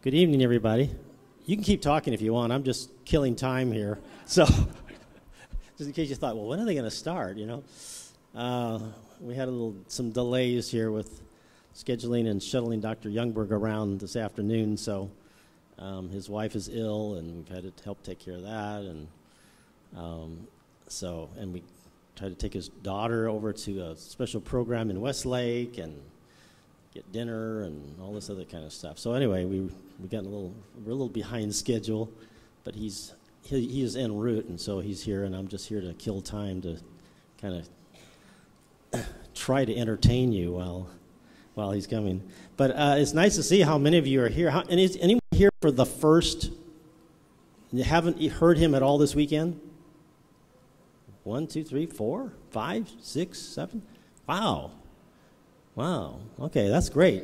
Good evening, everybody. You can keep talking if you want. I'm just killing time here. So, just in case you thought, well, when are they going to start, you know? We had some delays here with scheduling and shuttling Dr. Youngberg around this afternoon, so his wife is ill, and we've had to help take care of that, and and we tried to take his daughter over to a special program in Westlake and get dinner and all this other kind of stuff. So anyway, we got we're a little behind schedule, but he is en route, and so he's here, and I'm just here to kill time to kind of try to entertain you while he's coming. But it's nice to see how many of you are here. Is anyone here for the first? You haven't heard him at all this weekend? 1, 2, 3, 4, 5, 6, 7. Wow. Okay, that's great.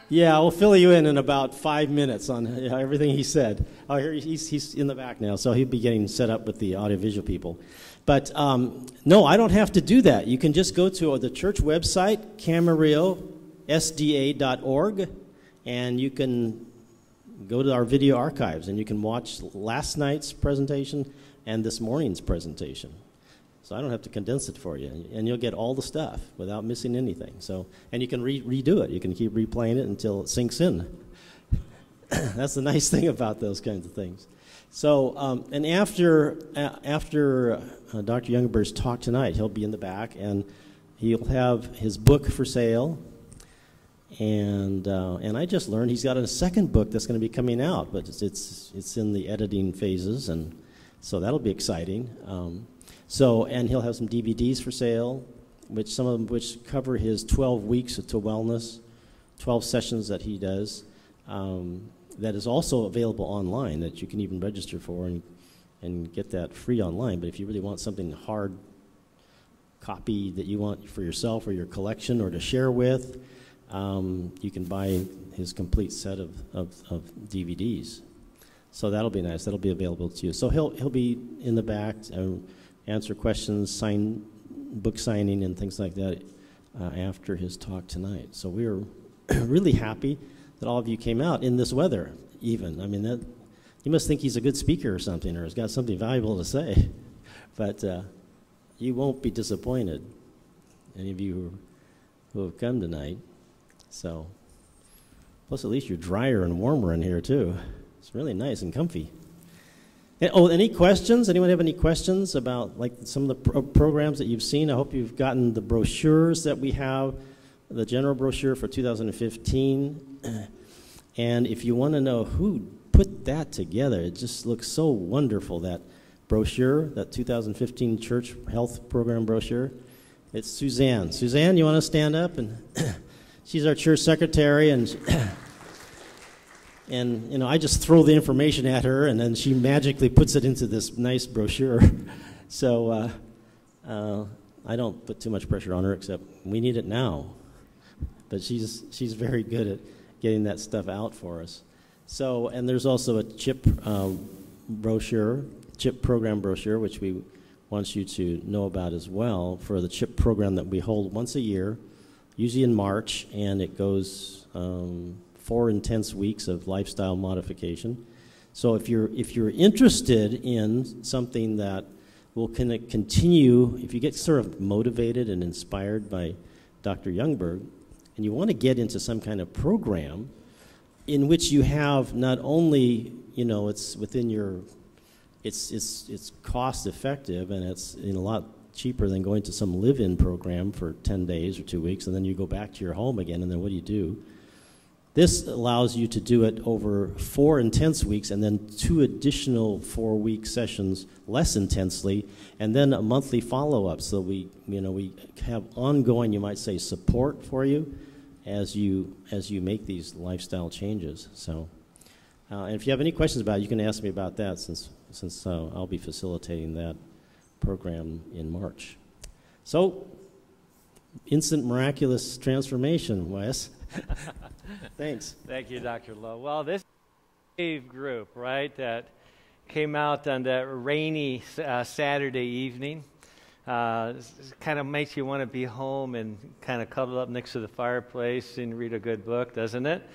Yeah, we'll fill you in about 5 minutes on everything he said. Oh, here he's in the back now, so he'll be getting set up with the audiovisual people. But no, I don't have to do that. You can just go to the church website, camarillo.sda.org, and you can go to our video archives, and you can watch last night's presentation and this morning's presentation. So I don't have to condense it for you, and you'll get all the stuff without missing anything. So, and you can redo it. You can keep replaying it until it sinks in. That's the nice thing about those kinds of things. So, and after Dr. Youngberg's talk tonight, he'll be in the back, and he'll have his book for sale. And I just learned he's got a second book that's going to be coming out, but it's in the editing phases, and so that'll be exciting. And he'll have some DVDs for sale, some of them which cover his 12 weeks to wellness, 12 sessions that he does. That is also available online that you can even register for and get that free online. But if you really want something hard copy that you want for yourself or your collection or to share with, you can buy his complete set of DVDs. So that'll be nice. That'll be available to you. So he'll be in the back. Answer questions, book signing, and things like that after his talk tonight. So we are really happy that all of you came out in this weather, even. I mean, you must think he's a good speaker or something, or has got something valuable to say. But you won't be disappointed, any of you who have come tonight. So, plus at least you're drier and warmer in here, too. It's really nice and comfy. Any questions? Anyone have any questions about some of the programs that you've seen? I hope you've gotten the brochures that we have, the general brochure for 2015. And if you want to know who put that together, it just looks so wonderful, that brochure, that 2015 Church Health Program brochure. It's Suzanne. Suzanne, you want to stand up? And she's our church secretary, and I just throw the information at her, and then she magically puts it into this nice brochure. So I don't put too much pressure on her, except we need it now. But she's very good at getting that stuff out for us. So, and there's also a CHIP brochure, CHIP program brochure, which we want you to know about as well, for the CHIP program that we hold once a year, usually in March, and it goes 4 intense weeks of lifestyle modification. So if you're interested in something that will continue, if you get sort of motivated and inspired by Dr. Youngberg, and you want to get into some kind of program in which you have not only, it's within your, it's cost effective, and it's a lot cheaper than going to some live-in program for 10 days or 2 weeks, and then you go back to your home again, and then what do? This allows you to do it over 4 intense weeks, and then 2 additional 4-week sessions less intensely, and then a monthly follow-up. So we have ongoing, you might say, support for you as you make these lifestyle changes. So, and if you have any questions about it, you can ask me about that, since I'll be facilitating that program in March. So, instant miraculous transformation, Wes. Thanks. Thank you, Dr. Lowe. Well, this group, right, that came out on that rainy Saturday evening. Kind of makes you want to be home and kind of cuddle up next to the fireplace and read a good book, doesn't it?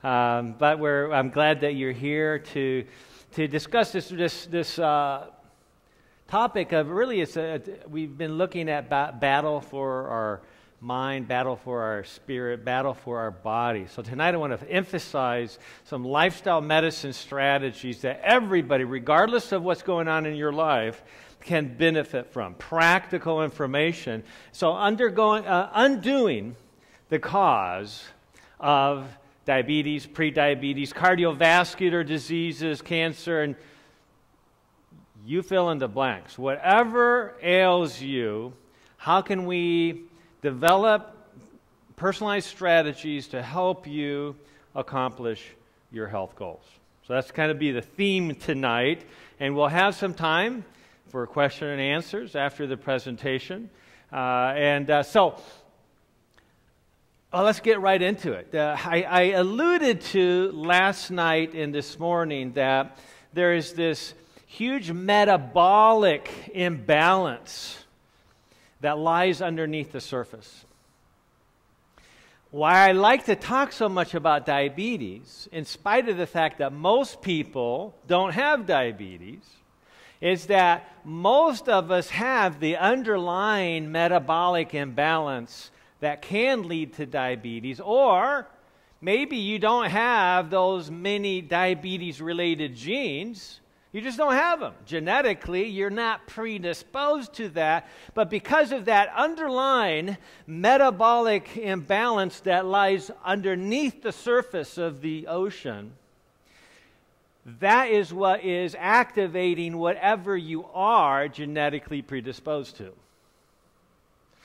But I'm glad that you're here to discuss this topic of really we've been looking at battle for our mind, battle for our spirit, battle for our body. So tonight I want to emphasize some lifestyle medicine strategies that everybody, regardless of what's going on in your life, can benefit from. Practical information. So undoing the cause of diabetes, prediabetes, cardiovascular diseases, cancer, and you fill in the blanks. Whatever ails you, how can we develop personalized strategies to help you accomplish your health goals? So that's kind of be the theme tonight, and we'll have some time for question and answers after the presentation. So let's get right into it. I alluded to last night and this morning that there is this huge metabolic imbalance that lies underneath the surface. Why I like to talk so much about diabetes, in spite of the fact that most people don't have diabetes, is that most of us have the underlying metabolic imbalance that can lead to diabetes, or maybe you don't have those many diabetes-related genes. You just don't have them. Genetically, you're not predisposed to that, but because of that underlying metabolic imbalance that lies underneath the surface of the ocean, that is what is activating whatever you are genetically predisposed to.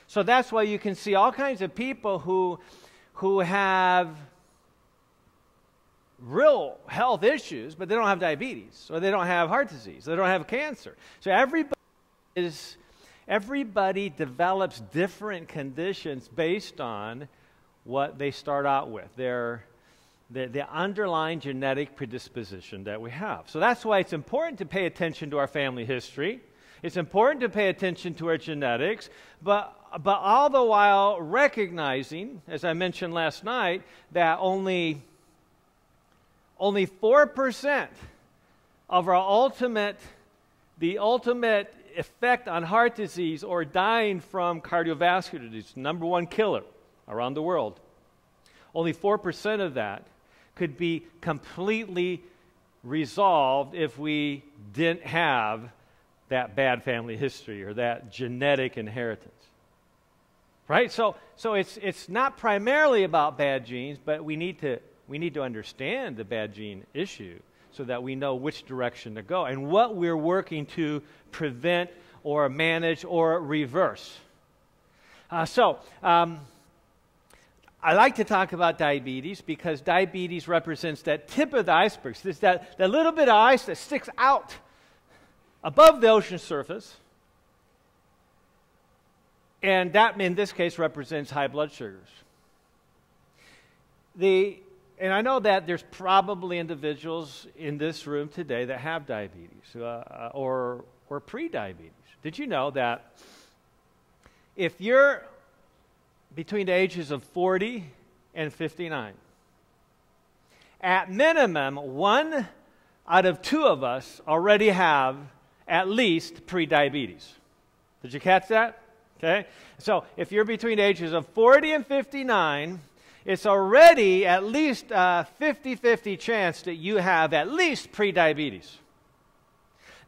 So that's why you can see all kinds of people who have real health issues, but they don't have diabetes, or they don't have heart disease, they don't have cancer. So everybody develops different conditions based on what they start out with, the underlying genetic predisposition that we have. So that's why it's important to pay attention to our family history. It's important to pay attention to our genetics, but all the while recognizing, as I mentioned last night, that only 4% of our the ultimate effect on heart disease or dying from cardiovascular disease, number one killer around the world, only 4% of that could be completely resolved if we didn't have that bad family history or that genetic inheritance. Right? So it's not primarily about bad genes, but we need to understand the bad gene issue so that we know which direction to go and what we're working to prevent or manage or reverse. I like to talk about diabetes because diabetes represents that tip of the iceberg. It's that little bit of ice that sticks out above the ocean surface. And that, in this case, represents high blood sugars. And I know that there's probably individuals in this room today that have diabetes or pre-diabetes. Did you know that if you're between the ages of 40 and 59, at minimum, 1 out of 2 of us already have at least pre-diabetes. Did you catch that? Okay. So if you're between the ages of 40 and 59, it's already at least a 50-50 chance that you have at least pre-diabetes.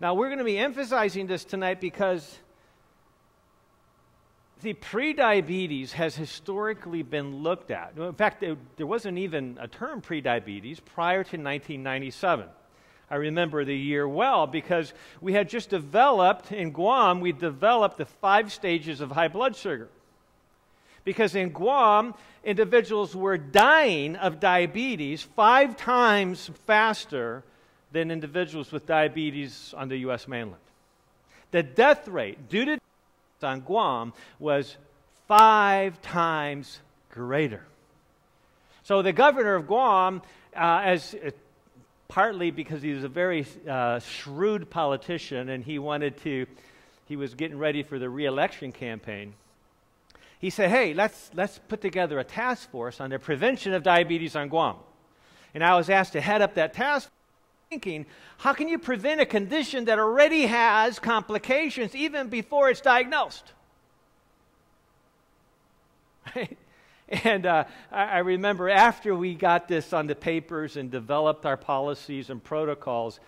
Now, we're going to be emphasizing this tonight because the pre-diabetes has historically been looked at. In fact, there wasn't even a term pre-diabetes prior to 1997. I remember the year well because we had just developed, in Guam, we developed the 5 stages of high blood sugar. Because in Guam, individuals were dying of diabetes 5 times faster than individuals with diabetes on the U.S. mainland. The death rate due to on Guam was 5 times greater. So the governor of Guam, partly because he was a very shrewd politician and he wanted to he was getting ready for the re-election campaign. He said, hey, let's put together a task force on the prevention of diabetes on Guam. And I was asked to head up that task force, thinking, how can you prevent a condition that already has complications even before it's diagnosed? Right? And I remember after we got this on the papers and developed our policies and protocols,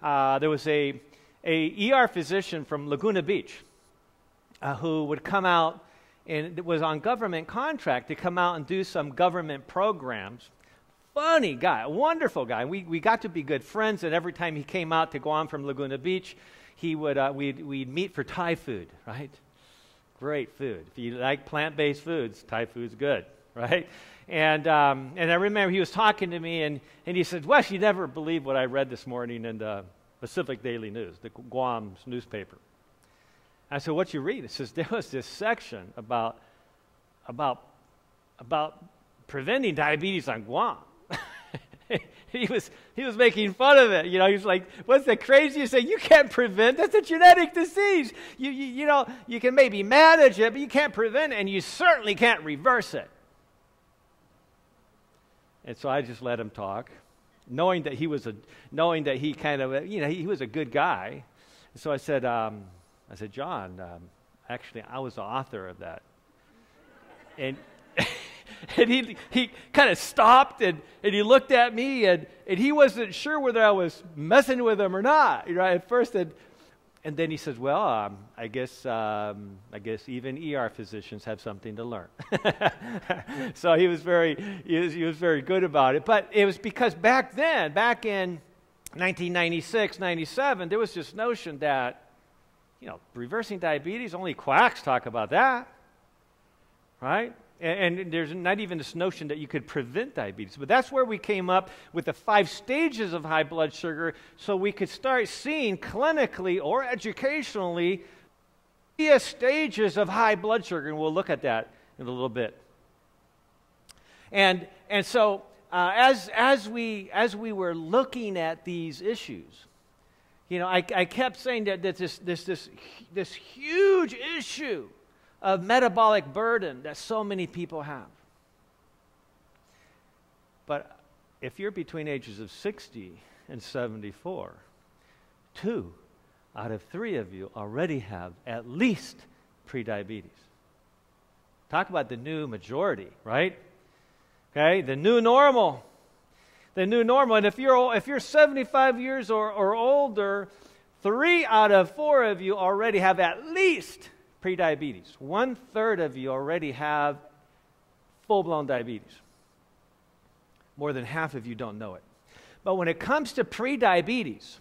there was a ER physician from Laguna Beach who would come out, and it was on government contract to come out and do some government programs. Funny guy, wonderful guy. We got to be good friends, and every time he came out to Guam from Laguna Beach, he would we'd meet for Thai food, right? Great food. If you like plant-based foods, Thai food's good, right? And I remember he was talking to me, and he said, Wes, you never believe what I read this morning in the Pacific Daily News, the Guam's newspaper. I said, what you read? It says there was this section about preventing diabetes on Guam. He was making fun of it. You know, he was like, what's the craziest thing? You can't prevent. That's a genetic disease. You know, you can maybe manage it, but you can't prevent it, and you certainly can't reverse it. And so I just let him talk, knowing that he kind of, you know, he was a good guy. And so I said, John, actually, I was the author of that. And and he kind of stopped, and he looked at me, and he wasn't sure whether I was messing with him or not, you know, at first. And then he says, well, I guess even ER physicians have something to learn. So he was very good about it. But it was because back then, back in 1996, 97, there was this notion that, you know, reversing diabetes, only quacks talk about that, right? And there's not even this notion that you could prevent diabetes. But that's where we came up with the 5 stages of high blood sugar, so we could start seeing clinically or educationally the stages of high blood sugar, and we'll look at that in a little bit. And so as we were looking at these issues, you know, I kept saying that this huge issue of metabolic burden that so many people have. But if you're between ages of 60 and 74, 2 out of 3 of you already have at least prediabetes. Talk about the new majority, right? Okay, the new normal. The new normal. And if you're 75 years or older, 3 out of 4 of you already have at least prediabetes. 1/3 of you already have full-blown diabetes. More than half of you don't know it. But when it comes to prediabetes,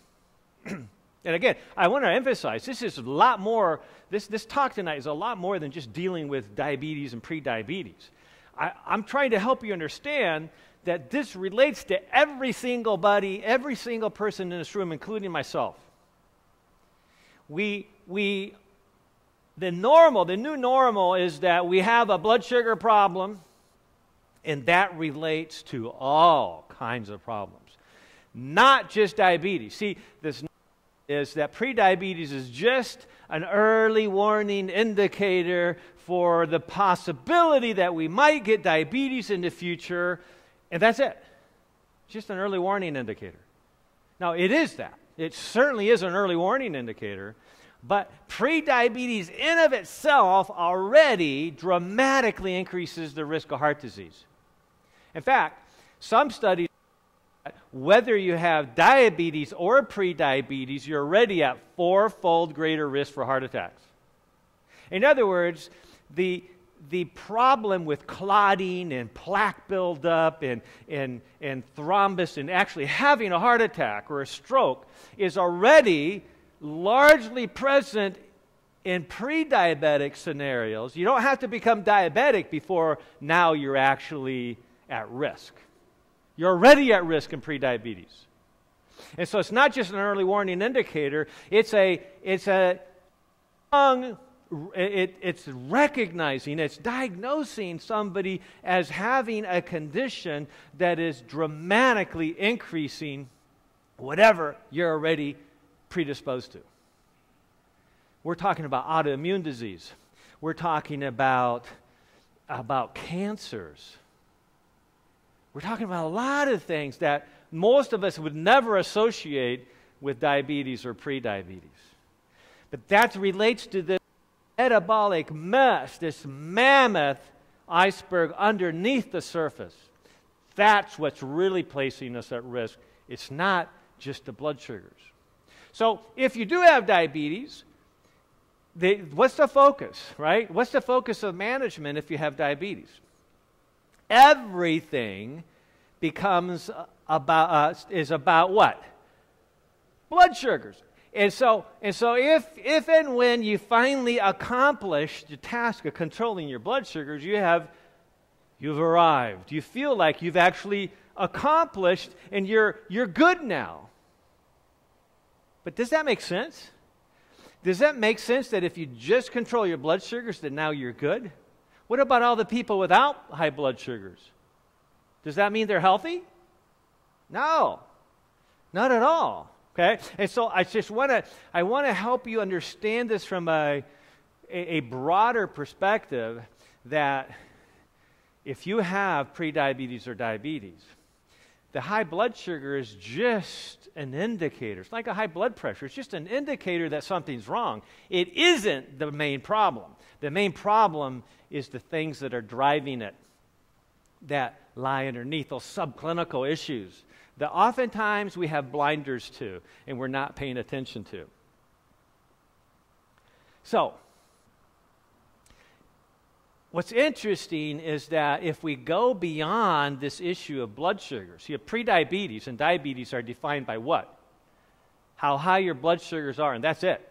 and again, I want to emphasize, this is a lot more, this talk tonight is a lot more than just dealing with diabetes and prediabetes. I'm trying to help you understand that this relates to every single person in this room, including myself. The new normal is that we have a blood sugar problem, and that relates to all kinds of problems, not just diabetes. See, this is that prediabetes is just an early warning indicator for the possibility that we might get diabetes in the future, and that's it. Just an early warning indicator. Now, it is that. It certainly is an early warning indicator. But prediabetes in of itself already dramatically increases the risk of heart disease. In fact, some studies, whether you have diabetes or prediabetes, you're already at 4-fold greater risk for heart attacks. In other words, the problem with clotting and plaque buildup and thrombus and actually having a heart attack or a stroke is already largely present in pre-diabetic scenarios. You don't have to become diabetic before now you're actually at risk. You're already at risk in prediabetes. And so it's not just an early warning indicator, it's recognizing, it's diagnosing somebody as having a condition that is dramatically increasing whatever you're already predisposed to. We're talking about autoimmune disease. We're talking about cancers. We're talking about a lot of things that most of us would never associate with diabetes or prediabetes. But that relates to this metabolic mess, this mammoth iceberg underneath the surface. That's what's really placing us at risk. It's not just the blood sugars. So if you do have diabetes, what's the focus, right? What's the focus of management if you have diabetes? Everything becomes is about what? Blood sugars. And so if and when you finally accomplish the task of controlling your blood sugars, you've arrived. You feel like you've actually accomplished and you're good now. But does that make sense? Does that make sense that if you just control your blood sugars, that now you're good? What about all the people without high blood sugars? Does that mean they're healthy? No, not at all. Okay, and so I want to help you understand this from a broader perspective, that if you have prediabetes or diabetes, the high blood sugar is just an indicator. It's like a high blood pressure. It's just an indicator that something's wrong. It isn't the main problem. The main problem is the things that are driving it, that lie underneath, those subclinical issues that oftentimes we have blinders to and we're not paying attention to. So, what's interesting is that if we go beyond this issue of blood sugar, see, prediabetes and diabetes are defined by what? How high your blood sugars are, and that's it.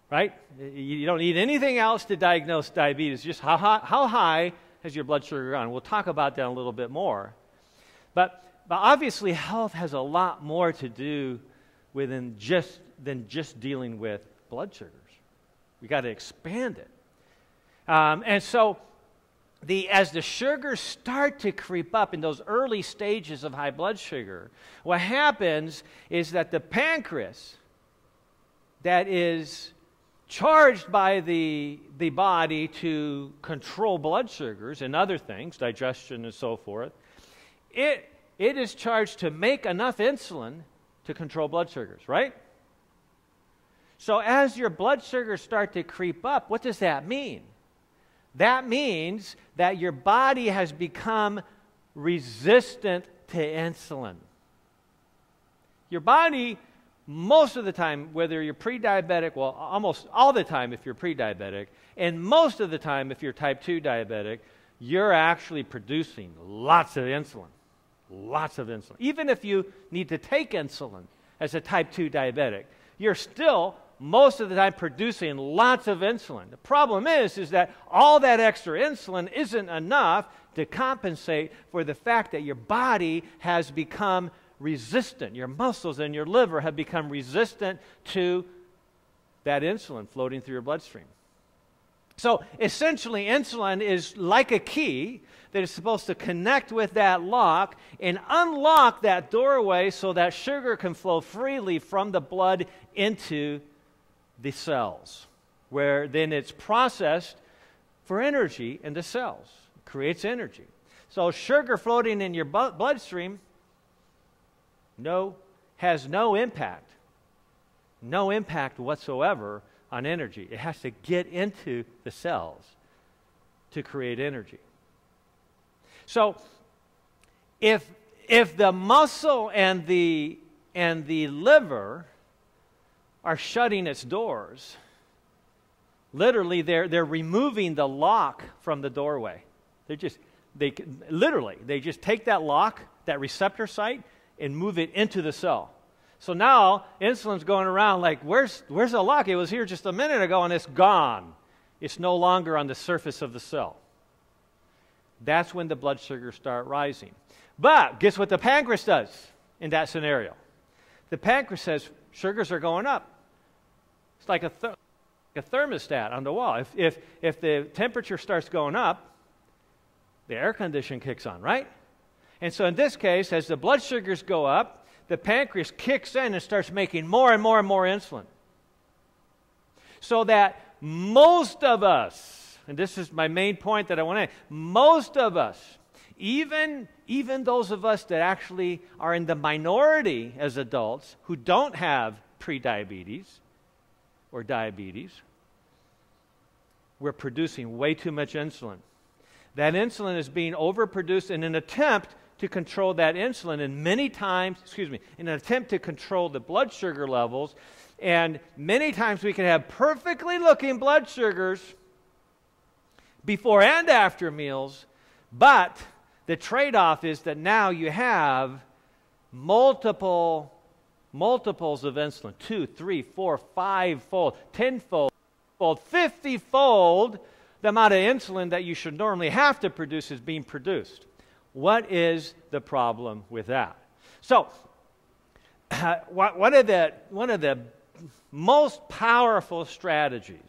Right? You don't need anything else to diagnose diabetes, just how high has your blood sugar gone. We'll talk about that a little bit more. But obviously, health has a lot more to do with than just dealing with blood sugars. We got to expand it. And so, as the sugars start to creep up in those early stages of high blood sugar, what happens is that the pancreas, that is charged by the body to control blood sugars and other things, digestion and so forth, it is charged to make enough insulin to control blood sugars, right? So as your blood sugars start to creep up, what does that mean? That means that your body has become resistant to insulin. Your body, most of the time, whether you're pre-diabetic, well, almost all the time if you're pre-diabetic, and most of the time if you're type 2 diabetic, you're actually producing lots of insulin. Lots of insulin. Even if you need to take insulin as a type 2 diabetic, you're still most of the time producing lots of insulin. The problem is that all that extra insulin isn't enough to compensate for the fact that your body has become resistant. Your muscles and your liver have become resistant to that insulin floating through your bloodstream. So essentially, insulin is like a key that is supposed to connect with that lock and unlock that doorway so that sugar can flow freely from the blood into the cells, where then it's processed for energy in the cells. It creates energy. So sugar floating in your bloodstream has no impact whatsoever on energy. It has to get into the cells to create energy. So if the muscle and the liver are shutting its doors, literally they're removing the lock from the doorway. They just take that lock, that receptor site, and move it into the cell. So now insulin's going around like, where's the lock? It was here just a minute ago and it's gone. It's no longer on the surface of the cell. That's when the blood sugars start rising. But guess what the pancreas does in that scenario? The pancreas says sugars are going up. It's like a thermostat on the wall. If the temperature starts going up, the air condition kicks on, right? And so in this case, as the blood sugars go up, the pancreas kicks in and starts making more and more and more insulin. So that most of us, and this is my main point that I want to make, most of us, even those of us that actually are in the minority as adults who don't have prediabetes or diabetes, we're producing way too much insulin. That insulin is being overproduced in an attempt to control that insulin, and many times, in an attempt to control the blood sugar levels, and many times we can have perfectly looking blood sugars before and after meals, but the trade-off is that now you have multiples of insulin, 2, 3, 4, 5-fold, 10-fold, 50-fold the amount of insulin that you should normally have to produce is being produced. What is the problem with that? So, one of the most powerful strategies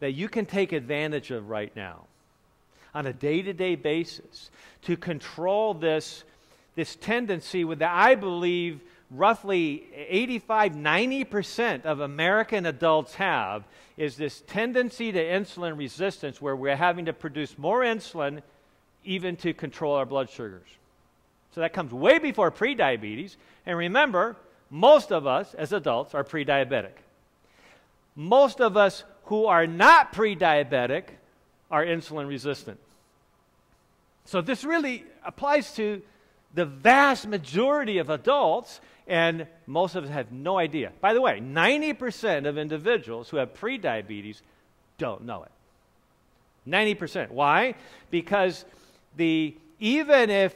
that you can take advantage of right now on a day-to-day basis to control this tendency with that I believe roughly 85-90% of American adults have, is this tendency to insulin resistance where we're having to produce more insulin even to control our blood sugars. So that comes way before prediabetes. And remember, most of us as adults are pre-diabetic. Most of us who are not pre-diabetic are insulin resistant. So this really applies to the vast majority of adults, and most of us have no idea. By the way, 90% of individuals who have prediabetes don't know it. 90%. Why? Because even if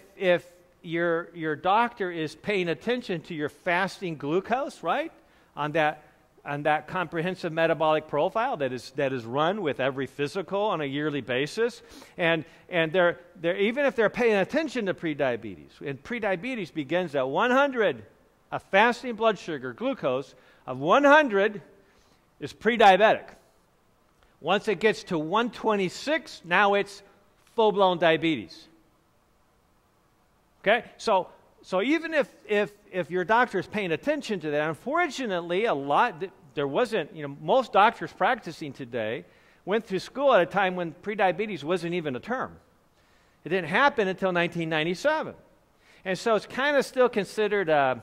your doctor is paying attention to your fasting glucose, right, on that comprehensive metabolic profile that is run with every physical on a yearly basis, and they're even if they're paying attention to prediabetes, and prediabetes begins at 100, a fasting blood sugar glucose of 100 is pre-diabetic. Once it gets to 126, now it's full-blown diabetes. Okay, so even if your doctor is paying attention to that, unfortunately, there wasn't, most doctors practicing today went through school at a time when prediabetes wasn't even a term. It didn't happen until 1997. And so it's kind of still considered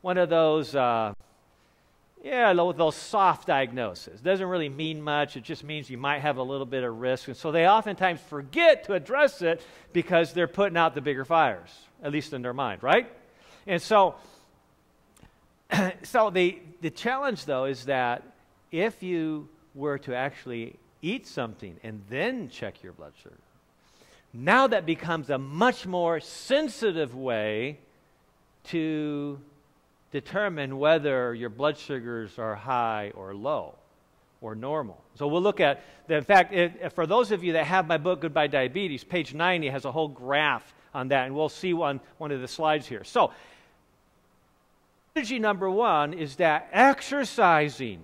one of those, those soft diagnoses. Doesn't really mean much. It just means you might have a little bit of risk. And so they oftentimes forget to address it because they're putting out the bigger fires, at least in their mind, right? And so the challenge, though, is that if you were to actually eat something and then check your blood sugar, now that becomes a much more sensitive way to determine whether your blood sugars are high or low or normal. So we'll look at, in fact, for those of you that have my book, Goodbye Diabetes, page 90 has a whole graph on that, and we'll see on one of the slides here. So, strategy number one is that exercising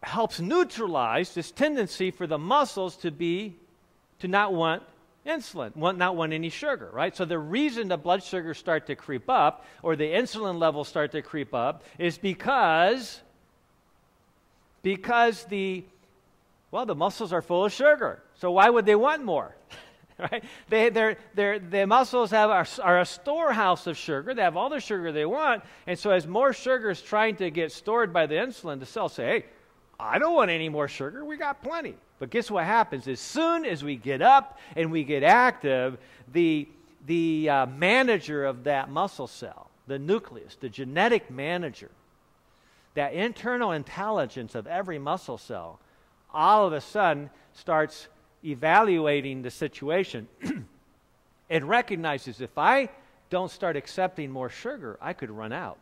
helps neutralize this tendency for the muscles to not want insulin, not want any sugar, right? So the reason the blood sugars start to creep up or the insulin levels start to creep up is because the muscles are full of sugar. So why would they want more? Right? The muscles are a storehouse of sugar. They have all the sugar they want, and so as more sugar is trying to get stored by the insulin, the cells say, hey, I don't want any more sugar. We got plenty. But guess what happens? As soon as we get up and we get active, the manager of that muscle cell, the nucleus, the genetic manager, that internal intelligence of every muscle cell, all of a sudden starts evaluating the situation and recognizes if I don't start accepting more sugar, I could run out.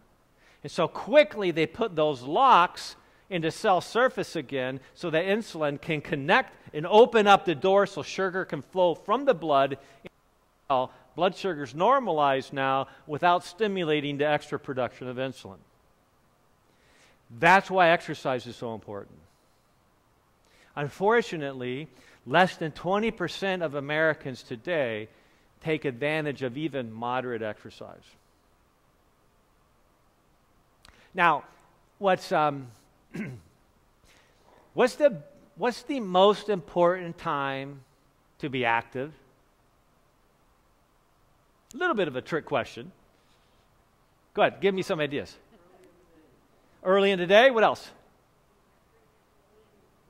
And so quickly they put those locks into cell surface again so that insulin can connect and open up the door so sugar can flow from the blood. Blood sugar's normalized now without stimulating the extra production of insulin. That's why exercise is so important. Unfortunately, less than 20% of Americans today take advantage of even moderate exercise. Now, what's what's the most important time to be active? A little bit of a trick question. Go ahead, give me some ideas. Early in the day, what else?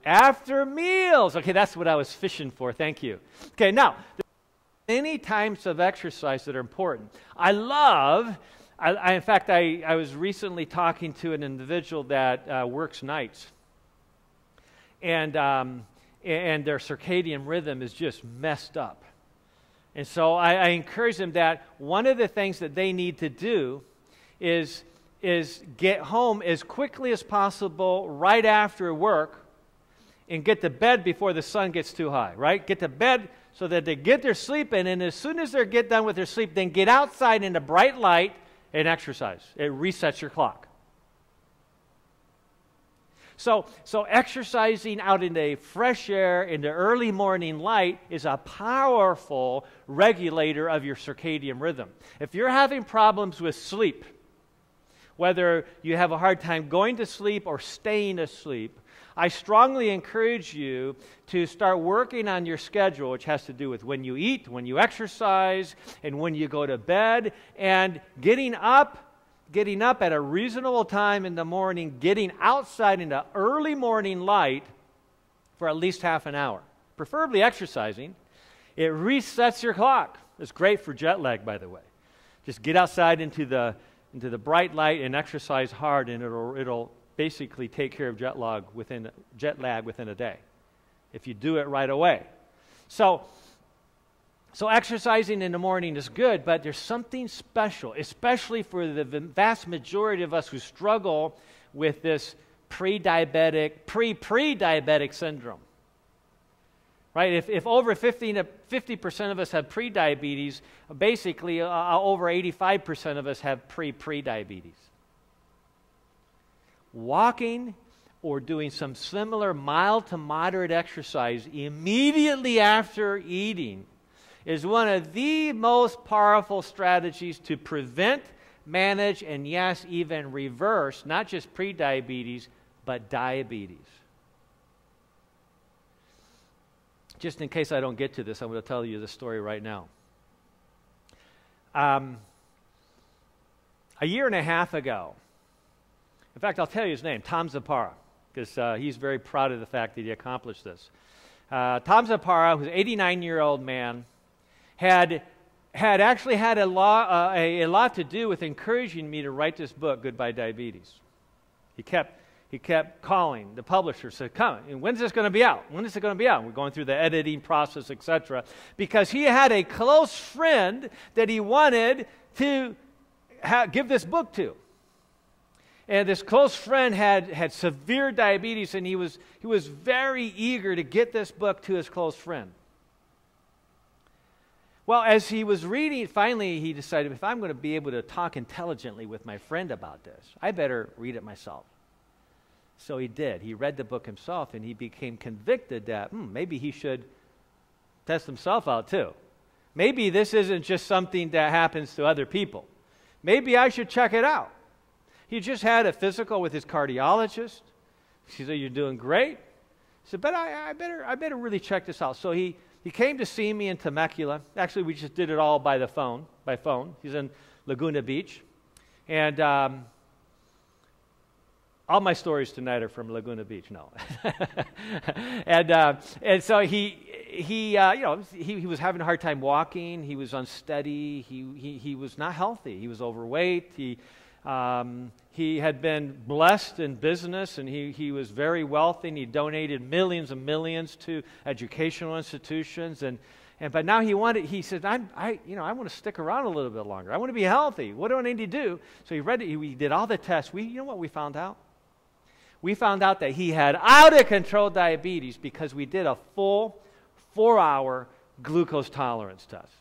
After meals. Okay, that's what I was fishing for. Thank you. Okay, now, there are many types of exercise that are important. In fact, I was recently talking to an individual that works nights. And their circadian rhythm is just messed up. And so I encourage them that one of the things that they need to do is get home as quickly as possible right after work and get to bed before the sun gets too high, right? Get to bed so that they get their sleep in, and as soon as they get done with their sleep, then get outside in the bright light and exercise. It resets your clock. So exercising out in the fresh air, in the early morning light, is a powerful regulator of your circadian rhythm. If you're having problems with sleep, whether you have a hard time going to sleep or staying asleep, I strongly encourage you to start working on your schedule, which has to do with when you eat, when you exercise, and when you go to bed, and getting up at a reasonable time in the morning, getting outside in the early morning light for at least half an hour, preferably exercising. It resets your clock. It's great for jet lag, by the way. Just get outside into the bright light and exercise hard, and it'll basically take care of jet lag within a day if you do it right away. So exercising in the morning is good, but there's something special, especially for the vast majority of us who struggle with this pre-diabetic syndrome. Right? If over 50% of us have pre-diabetes, basically over 85% of us have pre-diabetes. Walking or doing some similar mild to moderate exercise immediately after eating is one of the most powerful strategies to prevent, manage, and yes, even reverse, not just prediabetes, but diabetes. Just in case I don't get to this, I'm going to tell you the story right now. A year and a half ago, in fact, I'll tell you his name, Tom Zapara, because he's very proud of the fact that he accomplished this. Tom Zapara, who's an 89-year-old man, had actually had a lot to do with encouraging me to write this book, Goodbye Diabetes. He kept calling. The publisher said, "Come, when's this going to be out? When is it going to be out?" We're going through the editing process, etc. Because he had a close friend that he wanted to give this book to. And this close friend had severe diabetes, and he was very eager to get this book to his close friend. Well, as he was reading, finally he decided, if I'm going to be able to talk intelligently with my friend about this, I better read it myself. So he did. He read the book himself, and he became convicted that maybe he should test himself out too. Maybe this isn't just something that happens to other people. Maybe I should check it out. He just had a physical with his cardiologist. She said, "You're doing great." He said, "But I better really check this out." So he came to see me in Temecula. Actually, we just did it all by phone. He's in Laguna Beach. And all my stories tonight are from Laguna Beach. No. and so he was having a hard time walking. He was unsteady. He was not healthy. He was overweight. He had been blessed in business, and he was very wealthy, and he donated millions and millions to educational institutions, but now he said, I want to stick around a little bit longer. I want to be healthy. What do I need to do? So he did all the tests. You know what we found out? We found out that he had out-of-control diabetes because we did a full 4-hour glucose tolerance test.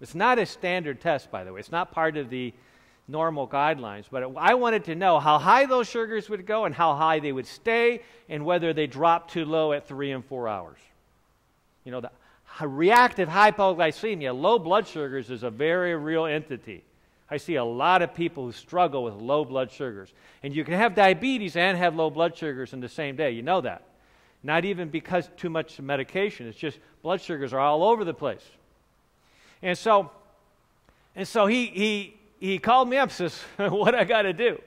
It's not a standard test, by the way. It's not part of the normal guidelines, but I wanted to know how high those sugars would go and how high they would stay and whether they dropped too low at 3 and 4 hours. You know, the reactive hypoglycemia, low blood sugars, is a very real entity. I see a lot of people who struggle with low blood sugars. And you can have diabetes and have low blood sugars in the same day. You know that. Not even because too much medication. It's just blood sugars are all over the place. And so he called me up and says, what I got to do?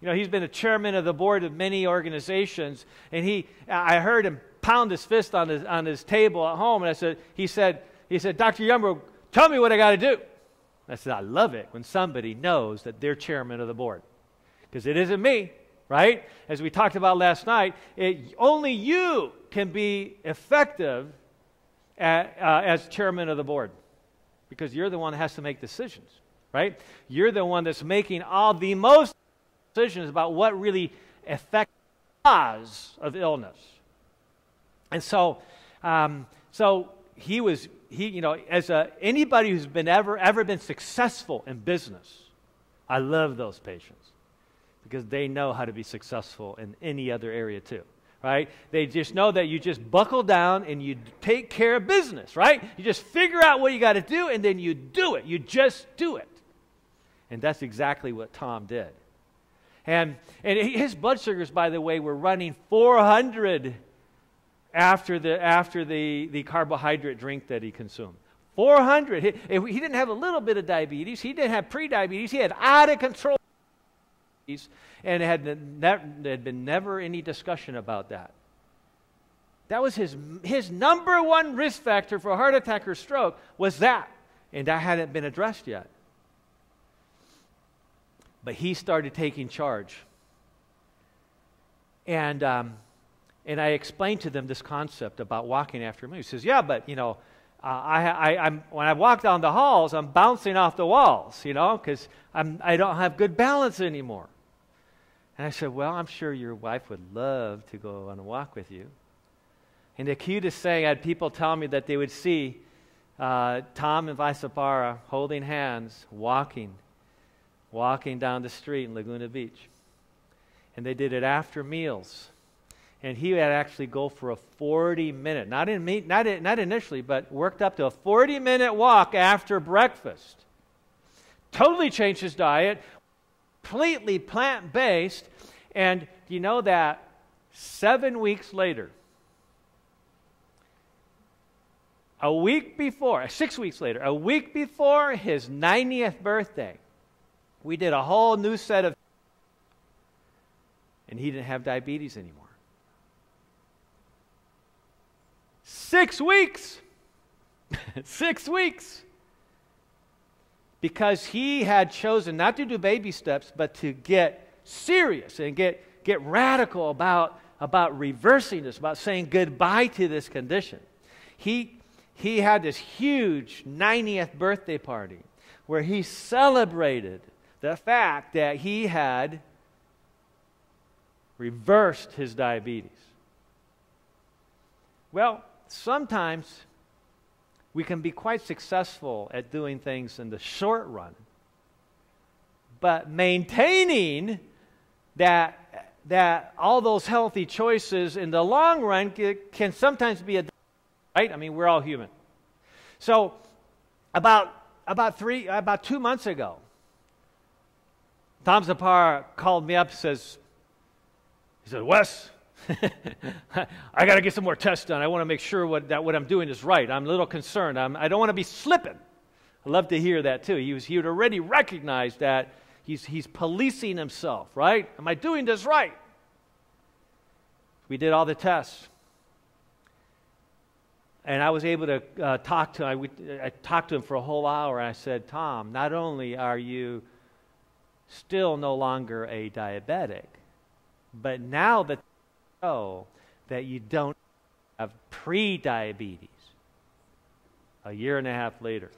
You know, he's been a chairman of the board of many organizations, and I heard him pound his fist on his table at home, and he said, Dr. Youngberg, tell me what I got to do. I said, I love it when somebody knows that they're chairman of the board, because it isn't me, right? As we talked about last night, only you can be effective as chairman of the board, because you're the one that has to make decisions, right? You're the one that's making all the most decisions about what really affects the cause of illness. And so anybody who's been ever been successful in business, I love those patients because they know how to be successful in any other area too, right? They just know that you just buckle down and you take care of business, right? You just figure out what you got to do and then you do it. You just do it. And that's exactly what Tom did. And his blood sugars, by the way, were running 400 after the carbohydrate drink that he consumed. 400. He didn't have a little bit of diabetes. He didn't have pre-diabetes. He had out of control diabetes, and there had been never any discussion about that. That was his number one risk factor for a heart attack or stroke was that, and that hadn't been addressed yet. But he started taking charge. And I explained to them this concept about walking after me. He says, yeah, but, when I walk down the halls, I'm bouncing off the walls, because I don't have good balance anymore. And I said, well, I'm sure your wife would love to go on a walk with you. And the cutest thing, I had people tell me that they would see Tom and Vaisapara holding hands, walking down the street in Laguna Beach. And they did it after meals. And he would actually go for a 40-minute, not initially, but worked up to a 40-minute walk after breakfast. Totally changed his diet, completely plant-based. And you know that 7 weeks later, 6 weeks later, a week before his 90th birthday, we did a whole new set of, and he didn't have diabetes anymore. 6 weeks. 6 weeks. Because he had chosen not to do baby steps, but to get serious and get radical about reversing this, about saying goodbye to this condition. He had this huge 90th birthday party where he celebrated the fact that he had reversed his diabetes. Well, sometimes we can be quite successful at doing things in the short run, but maintaining that all those healthy choices in the long run can sometimes be right? I mean, we're all human. So about 2 months ago, Tom Zapara called me up and he said, Wes, I got to get some more tests done. I want to make sure what I'm doing is right. I'm a little concerned. I don't want to be slipping. I love to hear that too. He had already recognized that he's policing himself, right? Am I doing this right? We did all the tests. And I was able to talk to him. I talked to him for a whole hour, and I said, Tom, not only are you still no longer a diabetic, but now that you know that you don't have pre-diabetes, a year and a half later,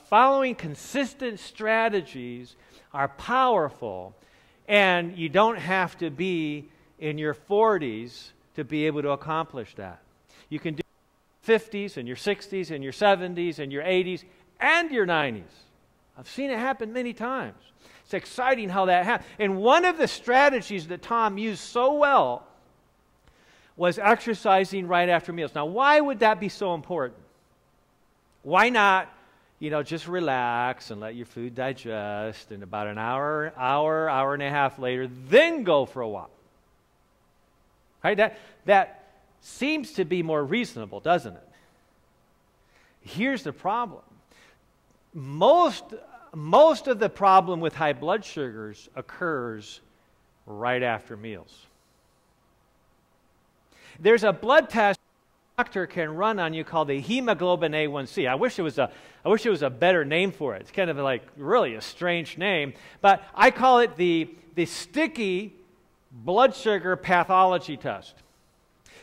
following consistent strategies are powerful, and you don't have to be in your 40s to be able to accomplish that. You can do it in your 50s and your 60s and your 70s and your 80s and your 90s. I've seen it happen many times. It's exciting how that happens. And one of the strategies that Tom used so well was exercising right after meals. Now, why would that be so important? Why not just relax and let your food digest, and about an hour and a half later, then go for a walk. Right? That seems to be more reasonable, doesn't it? Here's the problem. Most of the problem with high blood sugars occurs right after meals. There's a blood test a doctor can run on you called the hemoglobin A1C. I wish it was a better name for it. It's kind of like really a strange name, but I call it the sticky blood sugar pathology test,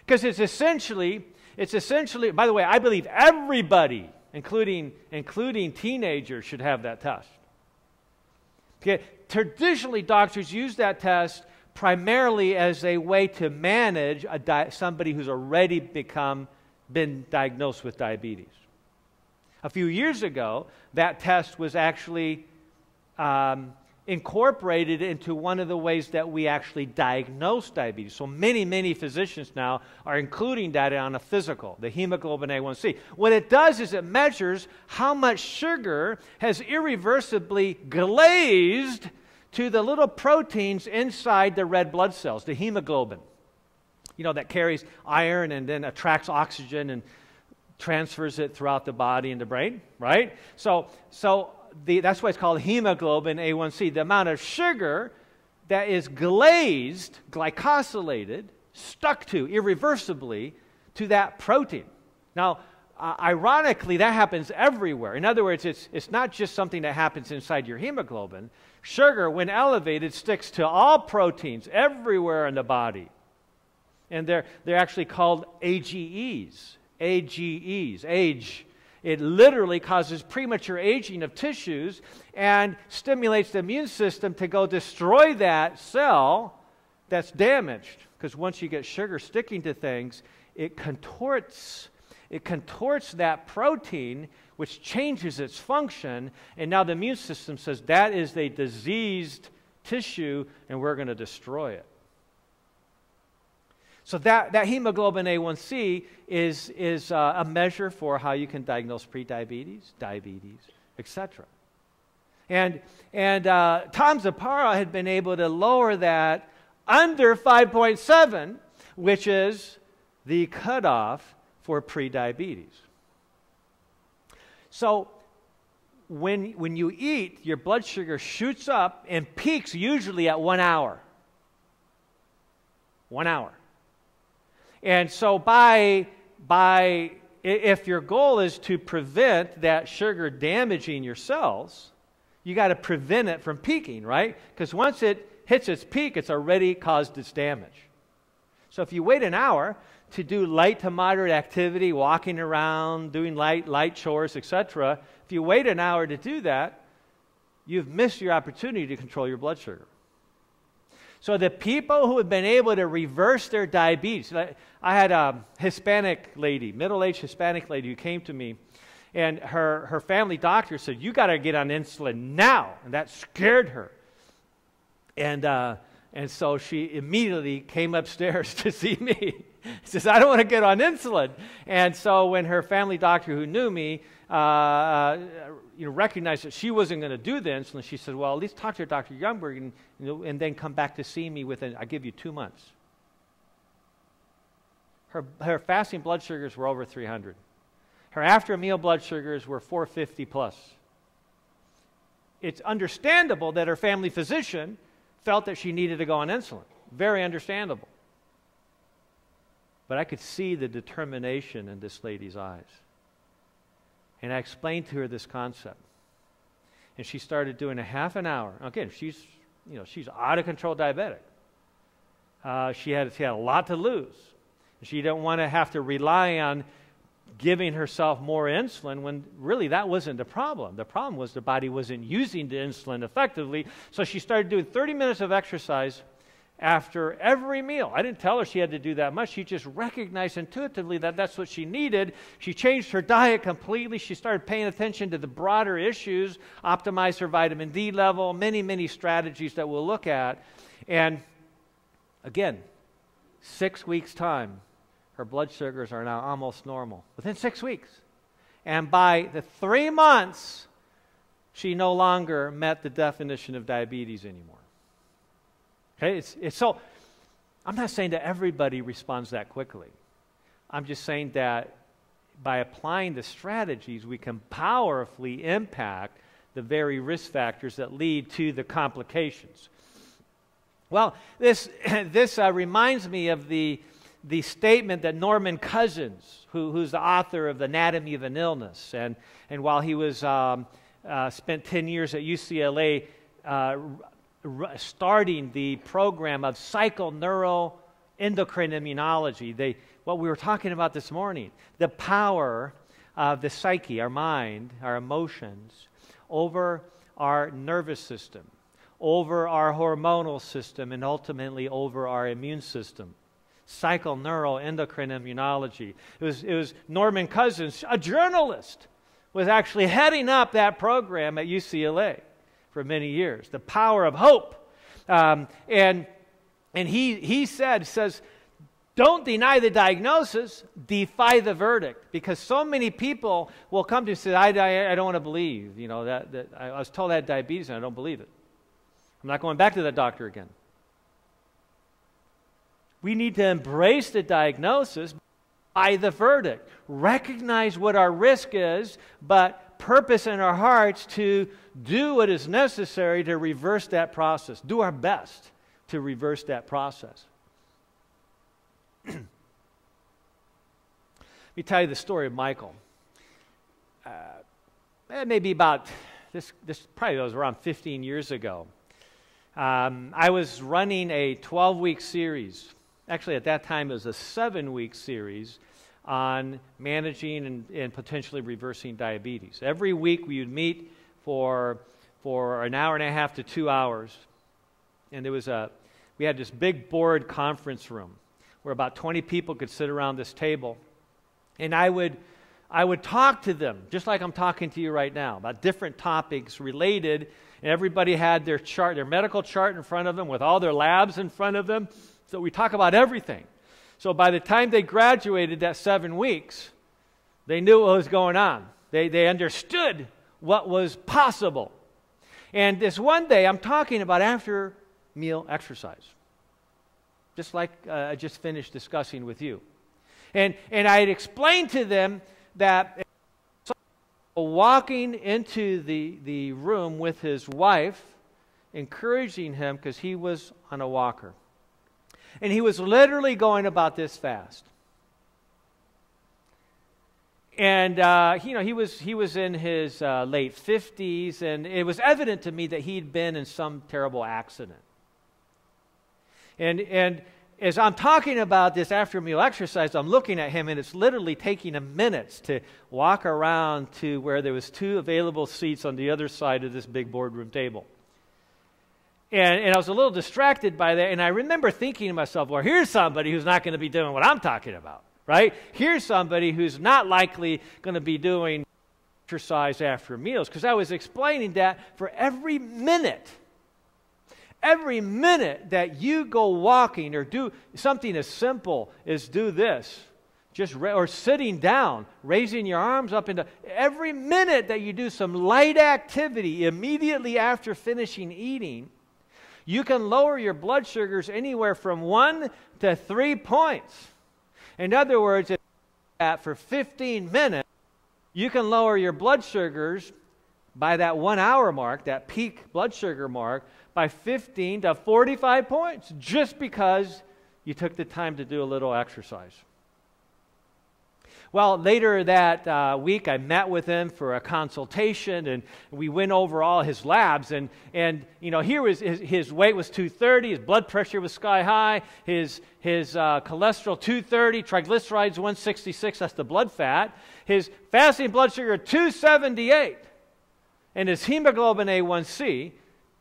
because it's essentially. By the way, I believe everybody, including teenagers, should have that test. Okay, traditionally, doctors use that test primarily as a way to manage somebody who's already been diagnosed with diabetes. A few years ago, that test was actually incorporated into one of the ways that we actually diagnose diabetes. So many physicians now are including that on a physical, the hemoglobin A1C. What it does is it measures how much sugar has irreversibly glazed to the little proteins inside the red blood cells, the hemoglobin, that carries iron and then attracts oxygen and transfers it throughout the body and the brain, right? So that's why it's called hemoglobin A1C, the amount of sugar that is glazed, glycosylated, stuck to irreversibly to that protein. Now, ironically, that happens everywhere. In other words, it's not just something that happens inside your hemoglobin. Sugar, when elevated, sticks to all proteins everywhere in the body. And they're actually called AGEs. Age. It literally causes premature aging of tissues and stimulates the immune system to go destroy that cell that's damaged. Because once you get sugar sticking to things, it contorts that protein, which changes its function, and now the immune system says that is a diseased tissue and we're going to destroy it. So that hemoglobin A1C is a measure for how you can diagnose prediabetes, diabetes, etc. And Tom Zappara had been able to lower that under 5.7, which is the cutoff for prediabetes. So when you eat, your blood sugar shoots up and peaks usually at 1 hour. 1 hour. And so if your goal is to prevent that sugar damaging your cells, you got to prevent it from peaking, right? Because once it hits its peak, it's already caused its damage. So if you wait an hour to do light to moderate activity, walking around, doing light chores, etc., if you wait an hour to do that, you've missed your opportunity to control your blood sugar. So the people who have been able to reverse their diabetes, I had a Hispanic lady, middle-aged Hispanic lady who came to me, and her family doctor said, "You got to get on insulin now," and that scared her. And so she immediately came upstairs to see me. She says, "I don't want to get on insulin." And so when her family doctor, who knew me, recognized that she wasn't going to do the insulin, she said, "Well, at least talk to Dr. Youngberg and then come back to see me I give you 2 months." Her fasting blood sugars were over 300. Her after-meal blood sugars were 450 plus. It's understandable that her family physician felt that she needed to go on insulin. Very understandable. But I could see the determination in this lady's eyes. And I explained to her this concept. And she started doing a half an hour. Again, she's out of control diabetic. She had a lot to lose. She didn't want to have to rely on giving herself more insulin when really that wasn't the problem. The problem was the body wasn't using the insulin effectively. So she started doing 30 minutes of exercise after every meal. I didn't tell her she had to do that much. She just recognized intuitively that that's what she needed. She changed her diet completely. She started paying attention to the broader issues, optimized her vitamin D level, many strategies that we'll look at. And again, 6 weeks' time, her blood sugars are now almost normal, within 6 weeks. And by the 3 months, she no longer met the definition of diabetes anymore. Okay, it's so, I'm not saying that everybody responds that quickly. I'm just saying that by applying the strategies, we can powerfully impact the very risk factors that lead to the complications. Well, this reminds me of the statement that Norman Cousins, who's the author of The Anatomy of an Illness, and while he was spent 10 years at UCLA starting the program of psychoneuroendocrine immunology, what we were talking about this morning, the power of the psyche, our mind, our emotions, over our nervous system, over our hormonal system, and ultimately over our immune system. Psychoneuroendocrine immunology. It was Norman Cousins, a journalist, was actually heading up that program at UCLA for many years. The power of hope. And he says, don't deny the diagnosis, defy the verdict. Because so many people will come to you and say, I don't want to believe, that I was told I had diabetes and I don't believe it. I'm not going back to that doctor again. We need to embrace the diagnosis by the verdict. Recognize what our risk is, but purpose in our hearts to do what is necessary to reverse that process. Do our best to reverse that process. Let me tell you the story of Michael. Maybe about, this probably was around 15 years ago. I was running a 12-week series. Actually, at that time, it was a 7-week series on managing and potentially reversing diabetes. Every week, we would meet for an hour and a half to 2 hours. And we had this big board conference room where about 20 people could sit around this table. And I would talk to them, just like I'm talking to you right now, about different topics related. And everybody had their chart, their medical chart in front of them with all their labs in front of them. So we talk about everything. So by the time they graduated that 7 weeks, they knew what was going on. They understood what was possible. And this one day, I'm talking about after meal exercise, just like I just finished discussing with you. And I had explained to them that walking into the room with his wife, encouraging him because he was on a walker. And he was literally going about this fast. And he was in his late 50s, and it was evident to me that he'd been in some terrible accident. And as I'm talking about this after meal exercise, I'm looking at him, and it's literally taking him minutes to walk around to where there was 2 available seats on the other side of this big boardroom table. And I was a little distracted by that, and I remember thinking to myself, well, here's somebody who's not going to be doing what I'm talking about, right? Here's somebody who's not likely going to be doing exercise after meals, because I was explaining that for every minute that you go walking or do something as simple as do this, or sitting down, raising your arms up and down, every minute that you do some light activity immediately after finishing eating, you can lower your blood sugars anywhere from 1 to 3 points. In other words, for 15 minutes, you can lower your blood sugars by that 1 hour mark, that peak blood sugar mark, by 15 to 45 points, just because you took the time to do a little exercise. Well, later that week, I met with him for a consultation, and we went over all his labs. And here was his weight was 230, his blood pressure was sky high, his cholesterol 230, triglycerides 166, that's the blood fat, his fasting blood sugar 278, and his hemoglobin A1C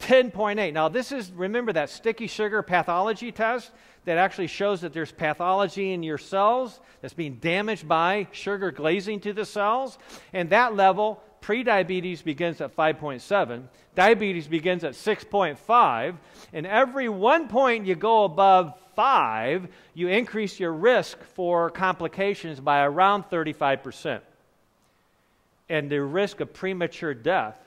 10.8. Now, remember that sticky sugar pathology test that actually shows that there's pathology in your cells that's being damaged by sugar glazing to the cells. And that level, pre-diabetes begins at 5.7. Diabetes begins at 6.5. And every 1 point you go above 5, you increase your risk for complications by around 35%. and the risk of premature death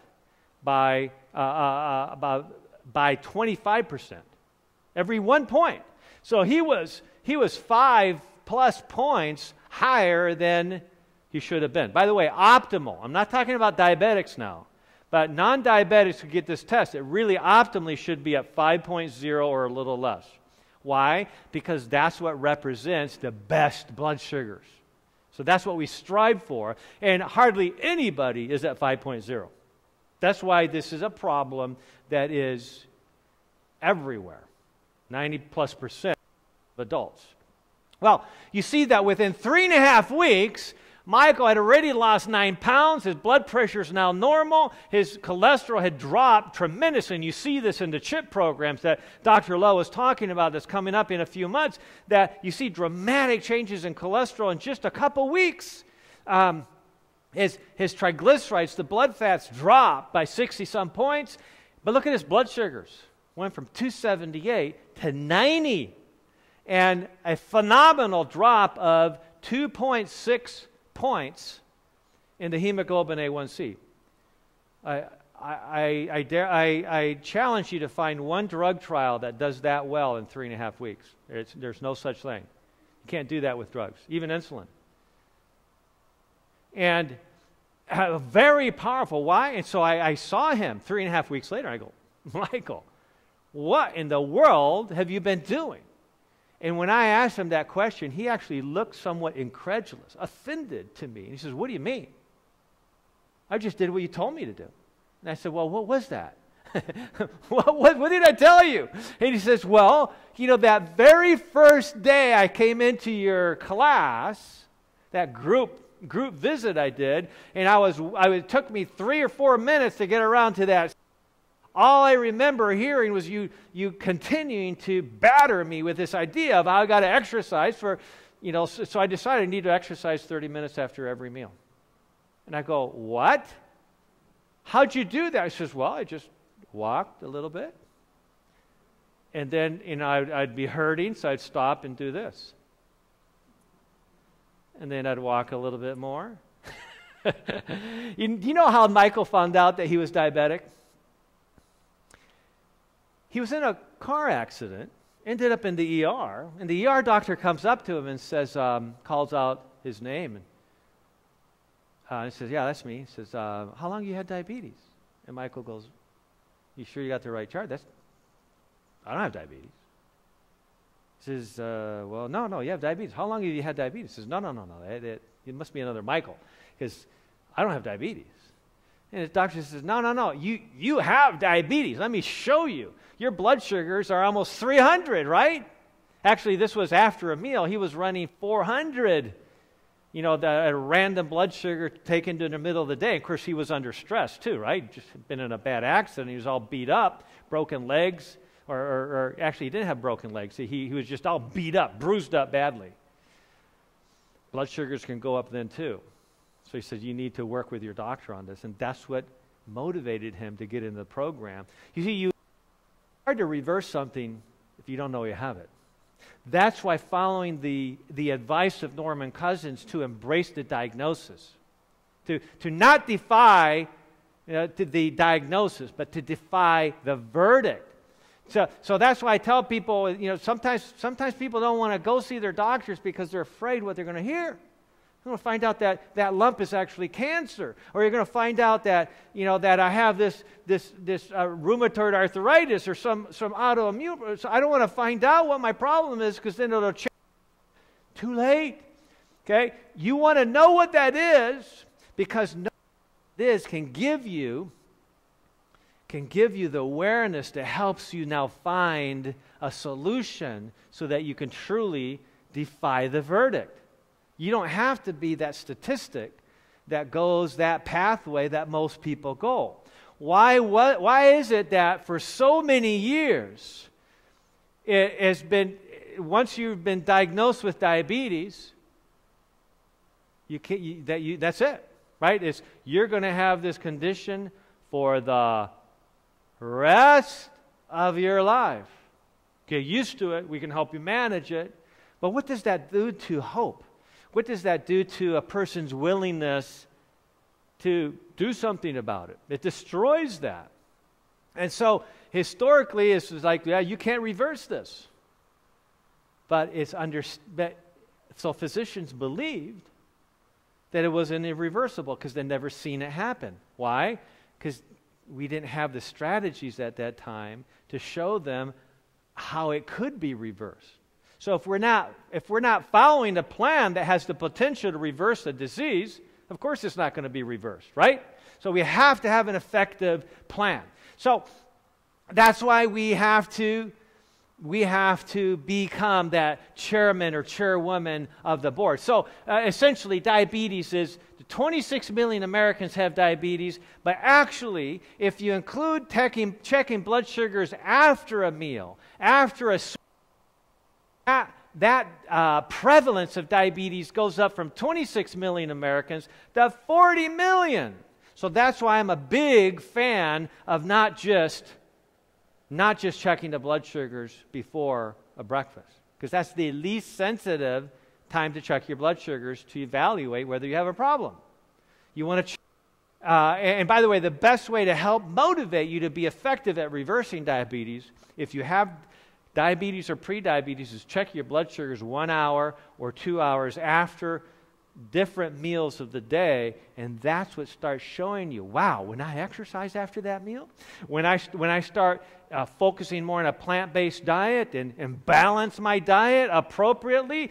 by 25%. Every 1 point. So he was 5+ points higher than he should have been. By the way, optimal. I'm not talking about diabetics now, but non-diabetics who get this test, it really optimally should be at 5.0 or a little less. Why? Because that's what represents the best blood sugars. So that's what we strive for, and hardly anybody is at 5.0. That's why this is a problem that is everywhere, 90+% of adults. Well, you see that within 3.5 weeks, Michael had already lost 9 pounds. His blood pressure is now normal. His cholesterol had dropped tremendously. And you see this in the CHIP programs that Dr. Lowe was talking about that's coming up in a few months, that you see dramatic changes in cholesterol in just a couple weeks. His triglycerides, the blood fats, dropped by 60-some points. But look at his blood sugars. Went from 278 to 90. And a phenomenal drop of 2.6 points in the hemoglobin A1C. I challenge you to find one drug trial that does that well in 3.5 weeks. There's no such thing. You can't do that with drugs, even insulin. And very powerful. Why? And so I saw him 3.5 weeks later. I go, Michael, what in the world have you been doing? And when I asked him that question, he actually looked somewhat incredulous, offended to me. And he says, what do you mean? I just did what you told me to do. And I said, well, what was that? what did I tell you? And he says, well, that very first day I came into your class, that group visit I did, and it took me 3 or 4 minutes to get around to that. All I remember hearing was you continuing to batter me with this idea of how I got to exercise so I decided I need to exercise 30 minutes after every meal. And I go, what? How'd you do that? He says, well, I just walked a little bit. And then, I'd be hurting, so I'd stop and do this. And then I'd walk a little bit more. You know how Michael found out that he was diabetic? He was in a car accident, ended up in the ER, and the ER doctor comes up to him and says, calls out his name, and he says, yeah, that's me. He says, how long have you had diabetes? And Michael goes, you sure you got the right chart? I don't have diabetes. He says, well, no, you have diabetes. How long have you had diabetes? He says, no, it must be another Michael, because I don't have diabetes. And his doctor says, no, you have diabetes. Let me show you. Your blood sugars are almost 300, right? Actually, this was after a meal. He was running 400, a random blood sugar taken in the middle of the day. Of course, he was under stress too, right? Just been in a bad accident. He was all beat up, broken legs, or actually he didn't have broken legs. He was just all beat up, bruised up badly. Blood sugars can go up then too. So he said, you need to work with your doctor on this. And that's what motivated him to get in the program. You see, it's hard to reverse something if you don't know you have it. That's why following the advice of Norman Cousins to embrace the diagnosis, to not defy the diagnosis, but to defy the verdict. So that's why I tell people, sometimes people don't want to go see their doctors because they're afraid what they're going to hear. You're going to find out that lump is actually cancer, or you're going to find out that that I have this rheumatoid arthritis or some autoimmune. So I don't want to find out what my problem is because then it'll change. Too late. Okay, you want to know what that is because knowing what it is can give you the awareness that helps you now find a solution so that you can truly defy the verdict. You don't have to be that statistic that goes that pathway that most people go. Why is it that for so many years it has been, once you've been diagnosed with diabetes, that's it, right? You're going to have this condition for the rest of your life. Get used to it. We can help you manage it. But what does that do to hope? What does that do to a person's willingness to do something about it. It destroys that. And so historically, it's like, yeah, you can't reverse this. But so physicians believed that it was irreversible because they'd never seen it happen. Why? Because we didn't have the strategies at that time to show them how it could be reversed. So if we're not following a plan that has the potential to reverse a disease, of course it's not going to be reversed, right? So we have to have an effective plan. So that's why we have to become that chairman or chairwoman of the board. So essentially, diabetes is 26 million Americans have diabetes, but actually, if you include checking blood sugars after a meal, after that prevalence of diabetes goes up from 26 million Americans to 40 million. So that's why I'm a big fan of not just checking the blood sugars before a breakfast, because that's the least sensitive time to check your blood sugars to evaluate whether you have a problem. You want to and by the way, the best way to help motivate you to be effective at reversing diabetes, if you have diabetes or pre-diabetes, is check your blood sugars 1 hour or 2 hours after different meals of the day, and that's what starts showing you, wow, when I exercise after that meal, when I start focusing more on a plant-based diet and balance my diet appropriately,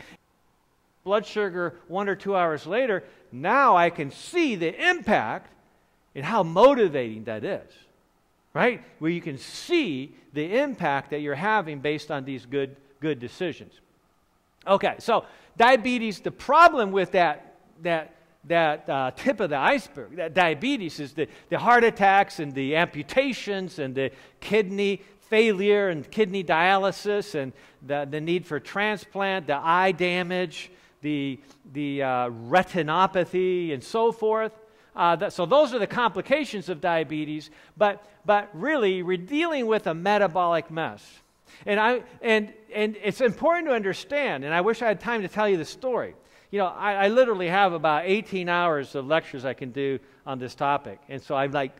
blood sugar 1 or 2 hours later, now I can see the impact and how motivating that is, right? Where you can see the impact that you're having based on these good decisions. Okay, so diabetes, the problem with that tip of the iceberg, that diabetes, is the heart attacks and the amputations and the kidney failure and kidney dialysis and the need for transplant, the eye damage, the retinopathy and so forth. So those are the complications of diabetes, but really we're dealing with a metabolic mess. And it's important to understand, and I wish I had time to tell you the story. You know, I literally have about 18 hours of lectures I can do on this topic. And so I'm like,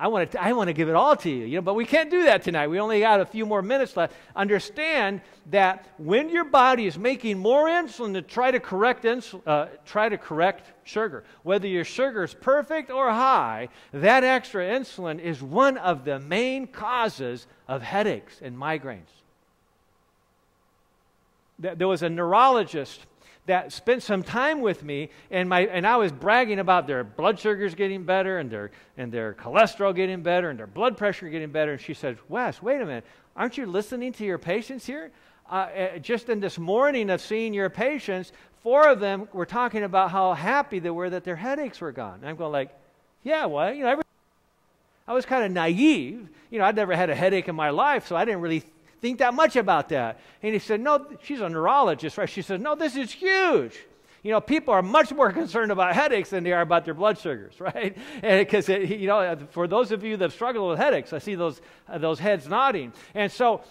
I want to give it all to you, but we can't do that tonight. We only got a few more minutes left. Understand that when your body is making more insulin to try to correct sugar, whether your sugar is perfect or high, that extra insulin is one of the main causes of headaches and migraines. There was a neurologist that spent some time with me, and I was bragging about their blood sugars getting better and their cholesterol getting better and their blood pressure getting better. And she said, "Wes, wait a minute, aren't you listening to your patients here? Just in this morning of seeing your patients, 4 of them were talking about how happy they were that their headaches were gone." And I'm going like, "Yeah, well, I was kind of naive. I'd never had a headache in my life, so I didn't really think that much about that." And he said, "No," she's a neurologist, right? She said, "No, this is huge. People are much more concerned about headaches than they are about their blood sugars, right?" Because for those of you that struggle with headaches, I see those heads nodding. And so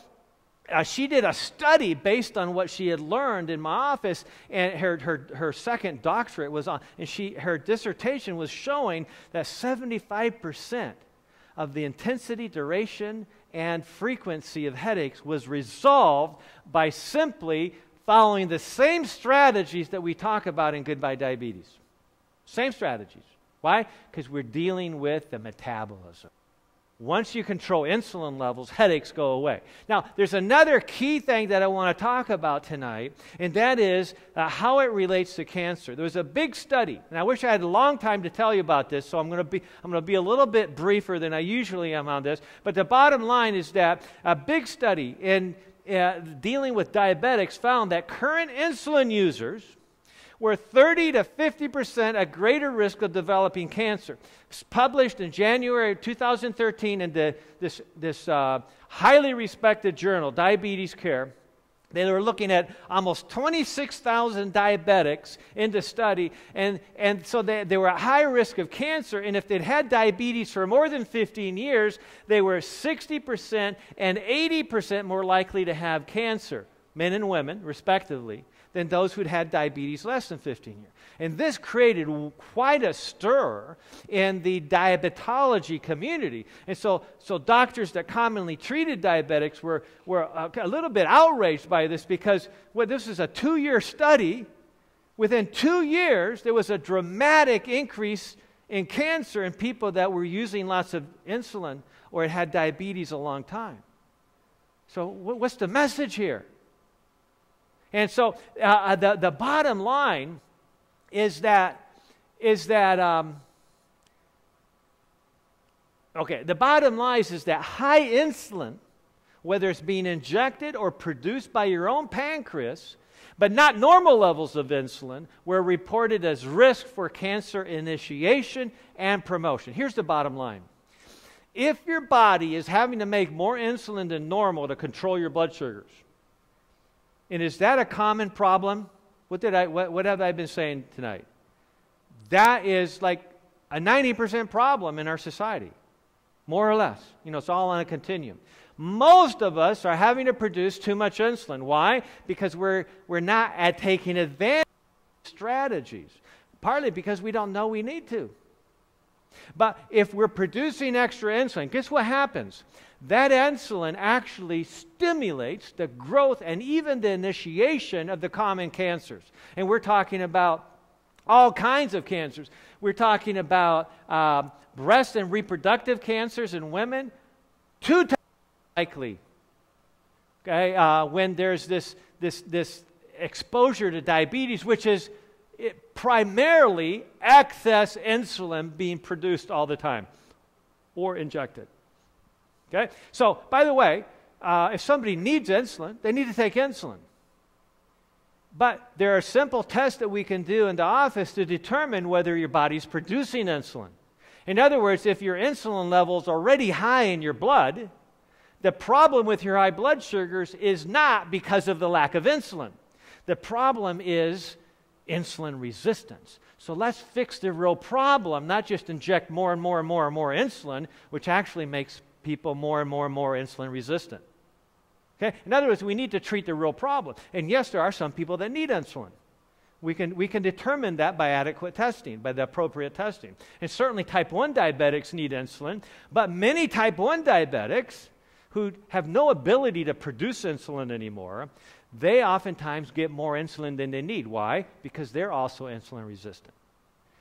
she did a study based on what she had learned in my office, and her second doctorate was on, and her dissertation was showing that 75% of the intensity, duration, and frequency of headaches was resolved by simply following the same strategies that we talk about in Goodbye Diabetes. Same strategies. Why? Because we're dealing with the metabolism. Once you control insulin levels, headaches go away. Now, there's another key thing that I want to talk about tonight, and that is how it relates to cancer. There was a big study, and I wish I had a long time to tell you about this, so I'm going to be a little bit briefer than I usually am on this. But the bottom line is that a big study in dealing with diabetics found that current insulin users were 30 to 50% at greater risk of developing cancer. It's published in January of 2013 in this highly respected journal, Diabetes Care. They were looking at almost 26,000 diabetics in the study, and so they were at high risk of cancer, and if they'd had diabetes for more than 15 years, they were 60% and 80% more likely to have cancer, men and women, respectively, than those who'd had diabetes less than 15 years. And this created quite a stir in the diabetology community. And so doctors that commonly treated diabetics were a little bit outraged by this because this is a 2-year study. Within 2 years, there was a dramatic increase in cancer in people that were using lots of insulin or had had diabetes a long time. So what's the message here? And so the bottom line is that the bottom line is that high insulin, whether it's being injected or produced by your own pancreas, but not normal levels of insulin, were reported as risk for cancer initiation and promotion. Here's the bottom line. If your body is having to make more insulin than normal to control your blood sugars, and is that a common problem? What have I been saying tonight? That is like a 90% problem in our society, more or less. It's all on a continuum. Most of us are having to produce too much insulin. Why? Because we're not taking advantage of strategies. Partly because we don't know we need to. But if we're producing extra insulin, guess what happens? That insulin actually stimulates the growth and even the initiation of the common cancers. And we're talking about all kinds of cancers. We're talking about breast and reproductive cancers in women, 2 times likely. Okay, when there's this exposure to diabetes, which is primarily excess insulin being produced all the time or injected. Okay? So, by the way, if somebody needs insulin, they need to take insulin. But there are simple tests that we can do in the office to determine whether your body's producing insulin. In other words, if your insulin level's already high in your blood, the problem with your high blood sugars is not because of the lack of insulin. The problem is insulin resistance. So let's fix the real problem, not just inject more and more and more and more insulin, which actually makes people more and more and more insulin resistant. Okay? In other words, we need to treat the real problem. And yes, there are some people that need insulin. We can determine that by adequate testing, by the appropriate testing. And certainly type 1 diabetics need insulin, but many type 1 diabetics who have no ability to produce insulin anymore, they oftentimes get more insulin than they need. Why? Because they're also insulin resistant.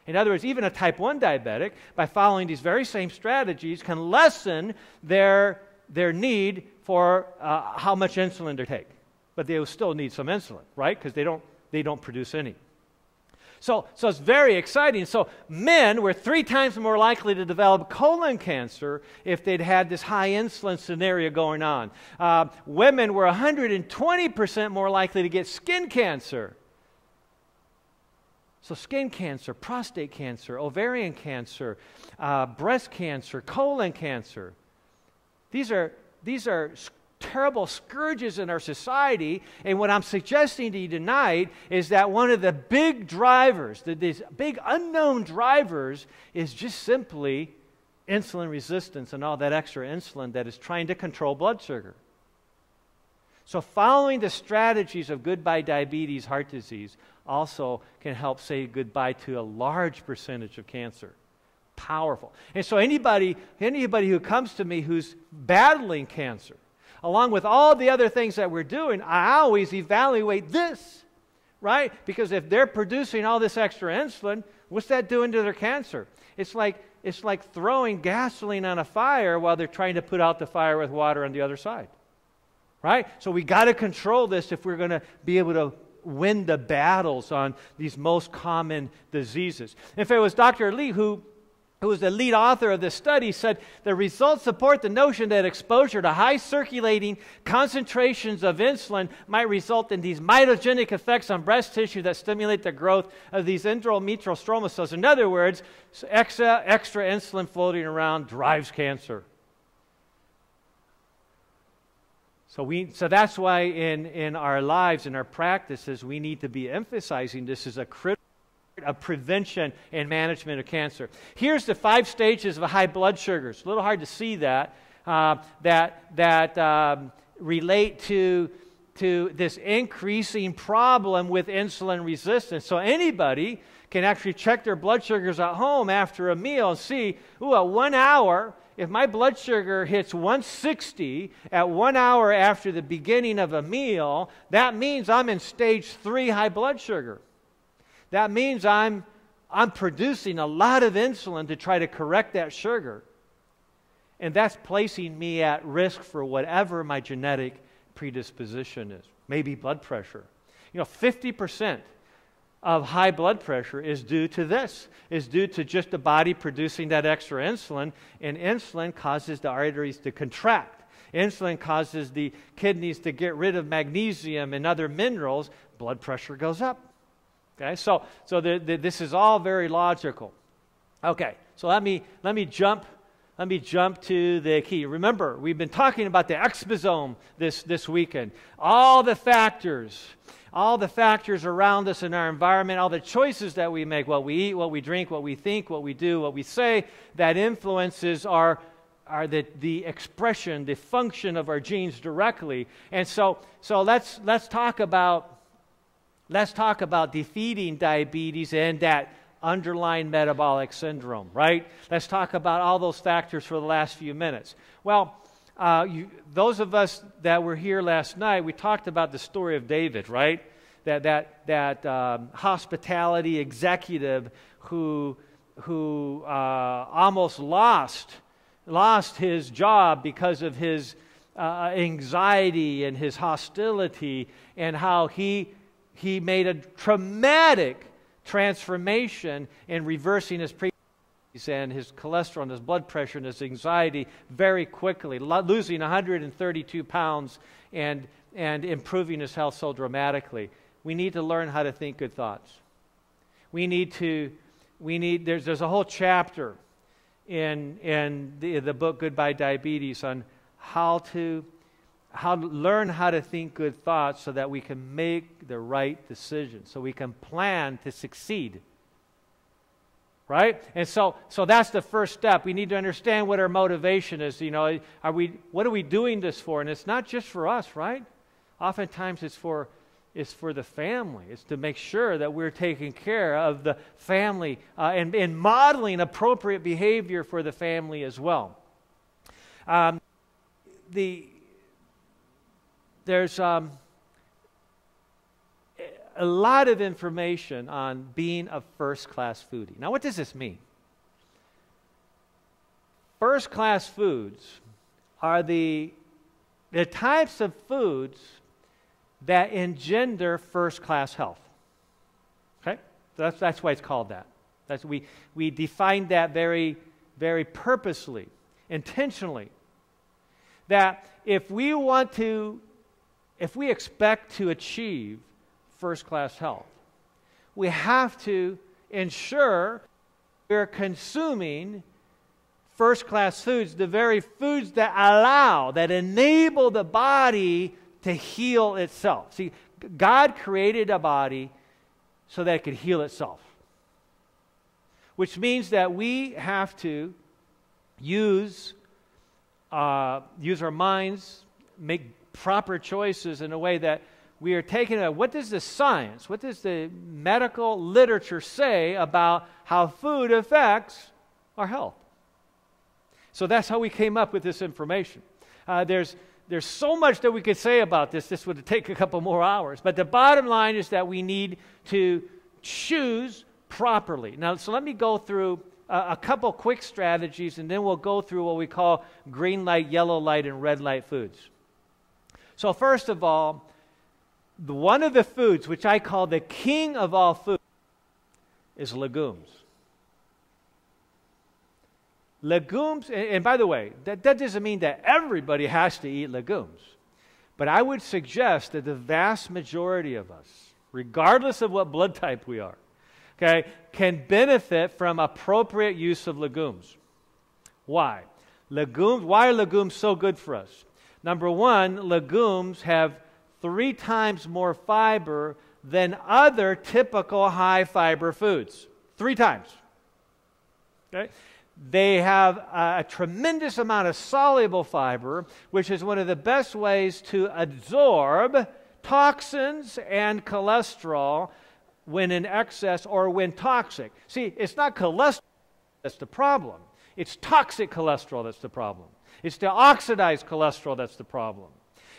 In other words, even a type 1 diabetic, by following these very same strategies, can lessen their need for how much insulin they take. But they will still need some insulin, right? Because they don't produce any. So it's very exciting. So men were 3 times more likely to develop colon cancer if they'd had this high insulin scenario going on. Women were 120% more likely to get skin cancer. So skin cancer, prostate cancer, ovarian cancer, breast cancer, colon cancer. These are terrible scourges in our society, and what I'm suggesting to you tonight is that one of the big drivers, these big unknown drivers, is just simply insulin resistance and all that extra insulin that is trying to control blood sugar. So following the strategies of goodbye diabetes, heart disease, also can help say goodbye to a large percentage of cancer. Powerful. And so anybody who comes to me who's battling cancer, along with all the other things that we're doing, I always evaluate this, right? Because if they're producing all this extra insulin, what's that doing to their cancer? It's like throwing gasoline on a fire while they're trying to put out the fire with water on the other side, right? So we got to control this if we're going to be able to win the battles on these most common diseases. If it was Dr. Lee who was the lead author of this study, said the results support the notion that exposure to high circulating concentrations of insulin might result in these mitogenic effects on breast tissue that stimulate the growth of these endometrial stroma cells. In other words, extra insulin floating around drives cancer. So that's why in our lives, in our practices, we need to be emphasizing this as a critical of prevention and management of cancer. Here's the 5 stages of high blood sugars. A little hard to see that relate to to this increasing problem with insulin resistance. So anybody can actually check their blood sugars at home after a meal and see, at 1 hour, if my blood sugar hits 160 at 1 hour after the beginning of a meal, that means I'm in stage 3 high blood sugar. That means I'm producing a lot of insulin to try to correct that sugar. And that's placing me at risk for whatever my genetic predisposition is. Maybe blood pressure. 50% of high blood pressure is due to this, is due to just the body producing that extra insulin, and insulin causes the arteries to contract. Insulin causes the kidneys to get rid of magnesium and other minerals. Blood pressure goes up. Okay, so this is all very logical. Okay, so let me jump to the key. Remember, we've been talking about the exposome this weekend. All the factors around us in our environment, all the choices that we make, what we eat, what we drink, what we think, what we do, what we say, that influences the expression, the function of our genes directly. And so let's talk about defeating diabetes and that underlying metabolic syndrome, right? Let's talk about all those factors for the last few minutes. Well, those of us that were here last night, we talked about the story of David, right? That hospitality executive who almost lost his job because of his anxiety and his hostility, and how he made a dramatic transformation in reversing his and his cholesterol and his blood pressure and his anxiety very quickly, losing 132 pounds and improving his health so dramatically. We need to learn how to think good thoughts. There's a whole chapter in the book Goodbye Diabetes on how to learn how to think good thoughts so that we can make the right decisions, so we can plan to succeed. Right? And so that's the first step. We need to understand what our motivation is. What are we doing this for? And it's not just for us, right? Oftentimes it's for the family. It's to make sure that we're taking care of the family and modeling appropriate behavior for the family as well. There's a lot of information on being a first-class foodie. Now, what does this mean? First-class foods are the types of foods that engender first-class health. Okay? So that's why it's called that. We defined that very, very purposely, intentionally. That if we expect to achieve first-class health, we have to ensure we're consuming first-class foods, the very foods that enable the body to heal itself. See, God created a body so that it could heal itself, which means that we have to use our minds, make proper choices in a way that we are taking what does the science, what does the medical literature say about how food affects our health? So that's how we came up with this information. There's so much that we could say about this. This would take a couple more hours. But the bottom line is that we need to choose properly. Now, so let me go through a couple quick strategies, and then we'll go through what we call green light, yellow light, and red light foods. So first of all, one of the foods, which I call the king of all foods, is legumes. Legumes, and by the way, that doesn't mean that everybody has to eat legumes. But I would suggest that the vast majority of us, regardless of what blood type we are, okay, can benefit from appropriate use of legumes. Why? Why are legumes so good for us? Number one, legumes have 3 times more fiber than other typical high-fiber foods. 3 times. Okay? They have a tremendous amount of soluble fiber, which is one of the best ways to absorb toxins and cholesterol when in excess or when toxic. See, it's not cholesterol that's the problem. It's toxic cholesterol that's the problem. It's the oxidized cholesterol that's the problem.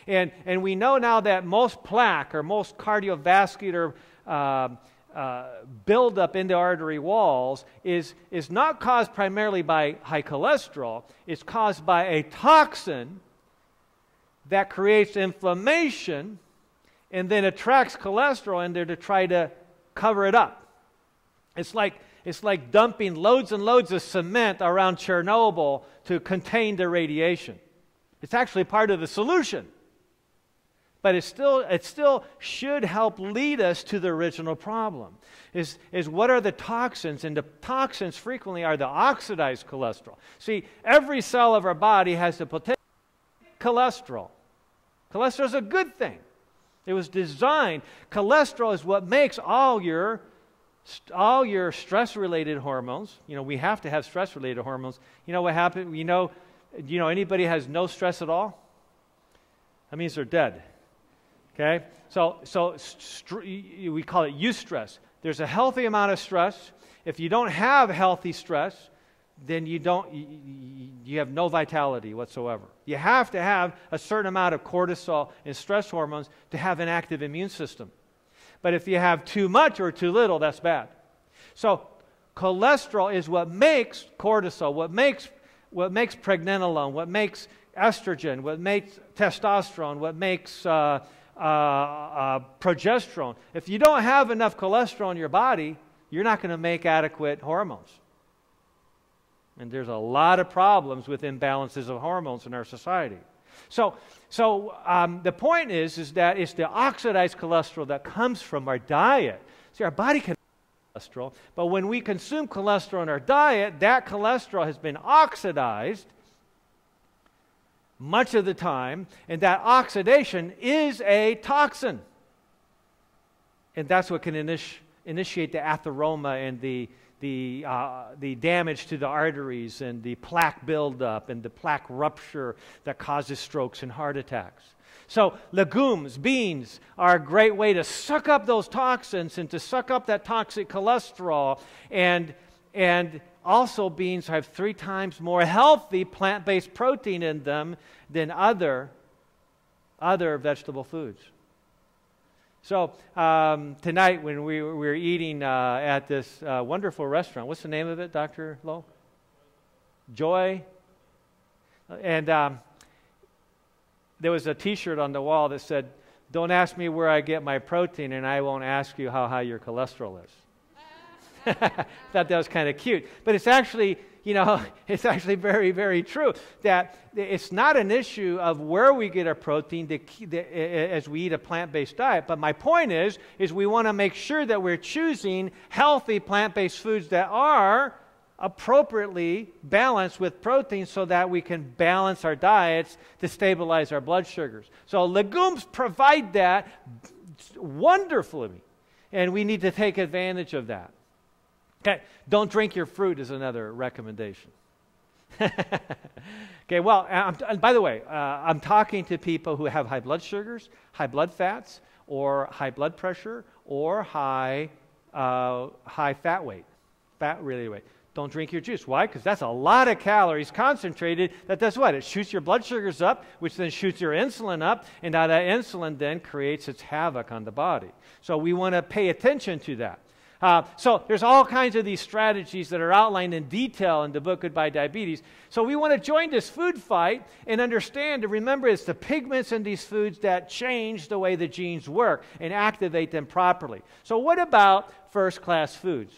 And we know now that most plaque or most cardiovascular buildup in the artery walls is not caused primarily by high cholesterol. It's caused by a toxin that creates inflammation and then attracts cholesterol in there to try to cover it up. It's like dumping loads and loads of cement around Chernobyl to contain the radiation. It's actually part of the solution. But it still should help lead us to the original problem. Is what are the toxins? And the toxins frequently are the oxidized cholesterol. See, every cell of our body has the potential cholesterol. Cholesterol is a good thing. It was designed. Cholesterol is what makes all your stress-related hormones. You know, we have to have stress-related hormones. You know what happened? You know anybody has no stress at all? That means they're dead. Okay? So we call it eustress. There's a healthy amount of stress. If you don't have healthy stress, then you have no vitality whatsoever. You have to have a certain amount of cortisol and stress hormones to have an active immune system. But if you have too much or too little, that's bad. So cholesterol is what makes cortisol, what makes pregnenolone, what makes estrogen, what makes testosterone, what makes progesterone. If you don't have enough cholesterol in your body, you're not going to make adequate hormones. And there's a lot of problems with imbalances of hormones in our society. So the point is that it's the oxidized cholesterol that comes from our diet. See, our body can cholesterol, but when we consume cholesterol in our diet, that cholesterol has been oxidized much of the time, and that oxidation is a toxin. And that's what can initiate the atheroma and the damage to the arteries and the plaque buildup and the plaque rupture that causes strokes and heart attacks. So legumes, beans are a great way to suck up those toxins and to suck up that toxic cholesterol. And also beans have 3 times more healthy plant-based protein in them than other vegetable foods. So tonight when we were eating at this wonderful restaurant, what's the name of it, Dr. Lowe? Joy. And there was a T-shirt on the wall that said, "Don't ask me where I get my protein, and I won't ask you how high your cholesterol is." I thought that was kind of cute. But it's actually, it's actually very, very true that it's not an issue of where we get our protein as we eat a plant-based diet. But my point is we want to make sure that we're choosing healthy plant-based foods that are appropriately balanced with protein so that we can balance our diets to stabilize our blood sugars. So legumes provide that wonderfully, and we need to take advantage of that. Okay, don't drink your fruit is another recommendation. Okay, well, by the way, I'm talking to people who have high blood sugars, high blood fats, or high blood pressure, or high fat weight, fat-related weight. Don't drink your juice. Why? Because that's a lot of calories concentrated. That does what? It shoots your blood sugars up, which then shoots your insulin up, and now that insulin then creates its havoc on the body. So we want to pay attention to that. So there's all kinds of these strategies that are outlined in detail in the book Goodbye Diabetes. So we want to join this food fight and understand and remember it's the pigments in these foods that change the way the genes work and activate them properly. So what about first-class foods?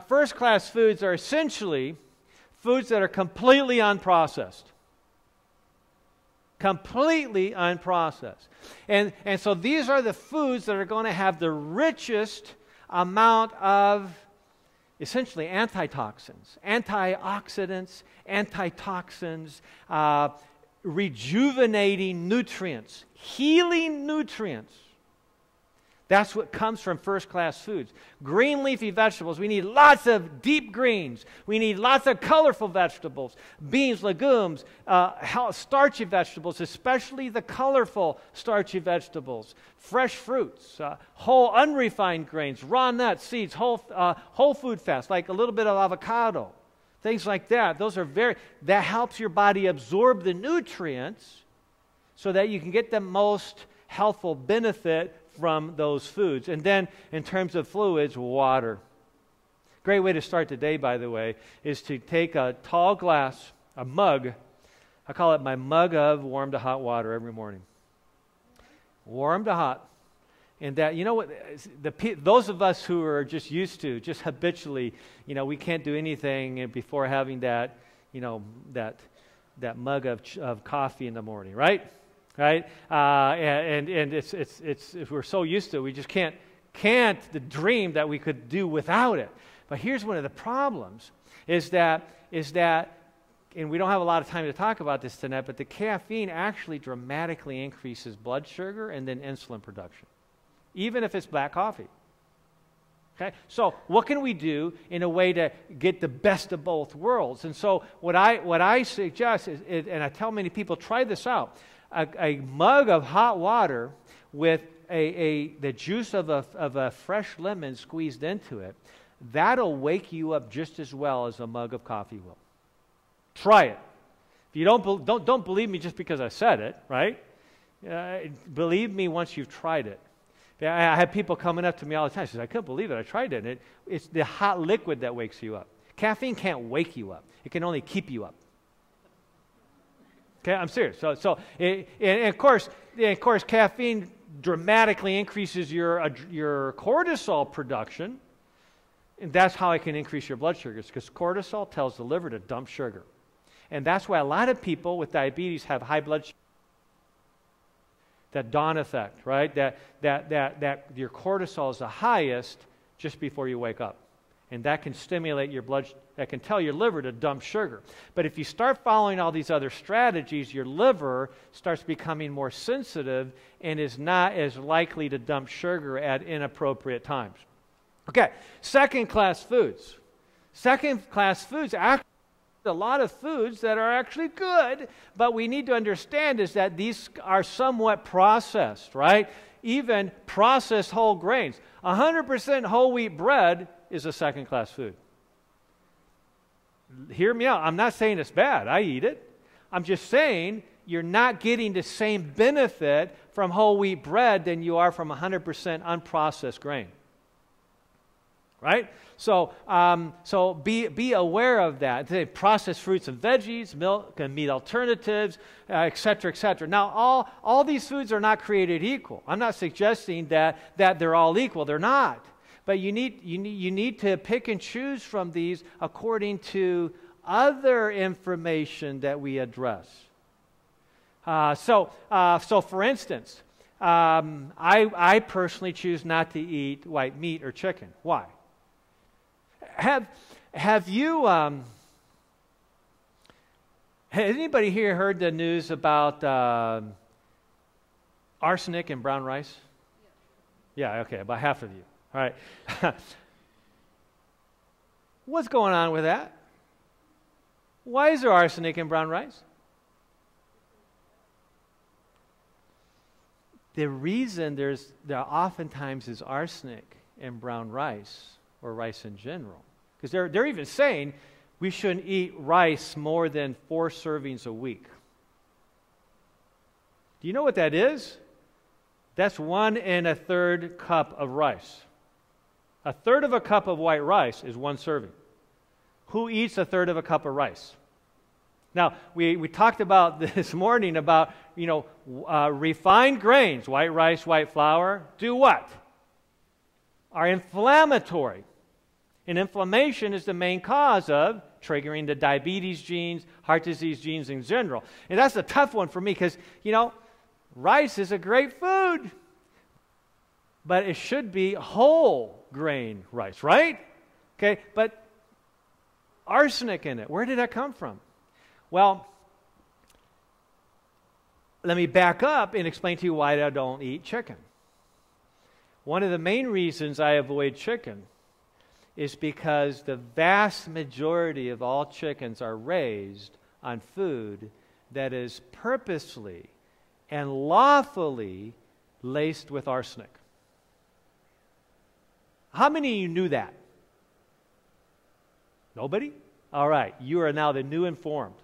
First-class foods are essentially foods that are completely unprocessed. Completely unprocessed. And so these are the foods that are going to have the richest amount of essentially antitoxins, antioxidants, antitoxins, rejuvenating nutrients, healing nutrients That's what comes from first-class foods. Green leafy vegetables, we need lots of deep greens. We need lots of colorful vegetables, beans, legumes, starchy vegetables, especially the colorful starchy vegetables, fresh fruits, whole unrefined grains, raw nuts, seeds, whole food fats, like a little bit of avocado, things like that. That helps your body absorb the nutrients so that you can get the most healthful benefit from those foods. And then in terms of fluids, water. Great way to start the day, by the way, is to take a tall glass, a mug. I call it my mug of warm to hot water every morning. Warm to hot. And that, you know what, those of us who are just used to, just habitually, we can't do anything before having that, that mug of coffee in the morning, right? Right, and it's we're so used to it, we just can't dream that we could do without it. But here's one of the problems: is that, and we don't have a lot of time to talk about this tonight, but the caffeine actually dramatically increases blood sugar and then insulin production, even if it's black coffee. Okay, so what can we do in a way to get the best of both worlds? And so what I suggest is, and I tell many people, try this out. A mug of hot water with the juice of a fresh lemon squeezed into it, that'll wake you up just as well as a mug of coffee will. Try it. If you don't believe me just because I said it, right? Believe me once you've tried it. I have people coming up to me all the time. Says, I couldn't believe it. I tried it. And it's the hot liquid that wakes you up. Caffeine can't wake you up. It can only keep you up. Okay, I'm serious. And of course, caffeine dramatically increases your cortisol production, and that's how it can increase your blood sugars, because cortisol tells the liver to dump sugar, and that's why a lot of people with diabetes have high blood sugar. That dawn effect, right? That your cortisol is the highest just before you wake up, and that can stimulate your blood. That can tell your liver to dump sugar. But if you start following all these other strategies, your liver starts becoming more sensitive and is not as likely to dump sugar at inappropriate times. Okay, second-class foods. Second-class foods, actually, a lot of foods that are actually good, but we need to understand is that these are somewhat processed, right? Even processed whole grains. 100% whole wheat bread is a second-class food. Hear me out. I'm not saying it's bad. I eat it. I'm just saying you're not getting the same benefit from whole wheat bread than you are from 100% unprocessed grain. Right? So be aware of that. They processed fruits and veggies, milk and meat alternatives, et cetera, et cetera. Now, all these foods are not created equal. I'm not suggesting that they're all equal. They're not. But you need to pick and choose from these according to other information that we address. So for instance, I personally choose not to eat white meat or chicken. Why? Have you? Has anybody here heard the news about arsenic in brown rice? Yeah. Okay, about half of you. All right. What's going on with that? Why is there arsenic in brown rice? The reason there oftentimes is arsenic in brown rice or rice in general, because they're even saying we shouldn't eat rice more than 4 servings a week. Do you know what that is? That's 1 1/3 cup of rice. 1/3 of a cup of white rice is 1 serving. Who eats 1/3 of a cup of rice? Now, we talked about this morning about, refined grains, white rice, white flour, do what? Are inflammatory. And inflammation is the main cause of triggering the diabetes genes, heart disease genes in general. And that's a tough one for me because, rice is a great food. But it should be whole grain rice, right? Okay, but arsenic in it, where did that come from? Well, let me back up and explain to you why I don't eat chicken. One of the main reasons I avoid chicken is because the vast majority of all chickens are raised on food that is purposely and lawfully laced with arsenic. How many of you knew that? Nobody? All right, you are now the new informed.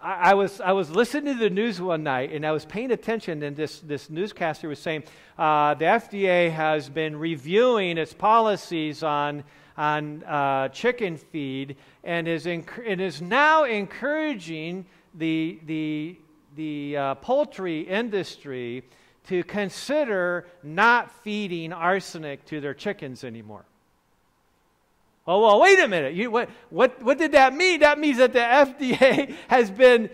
I was listening to the news one night, and I was paying attention, and this newscaster was saying the FDA has been reviewing its policies on chicken feed, and is now encouraging the poultry industry to consider not feeding arsenic to their chickens anymore. Oh, well, wait a minute. What did that mean? That means that the FDA has been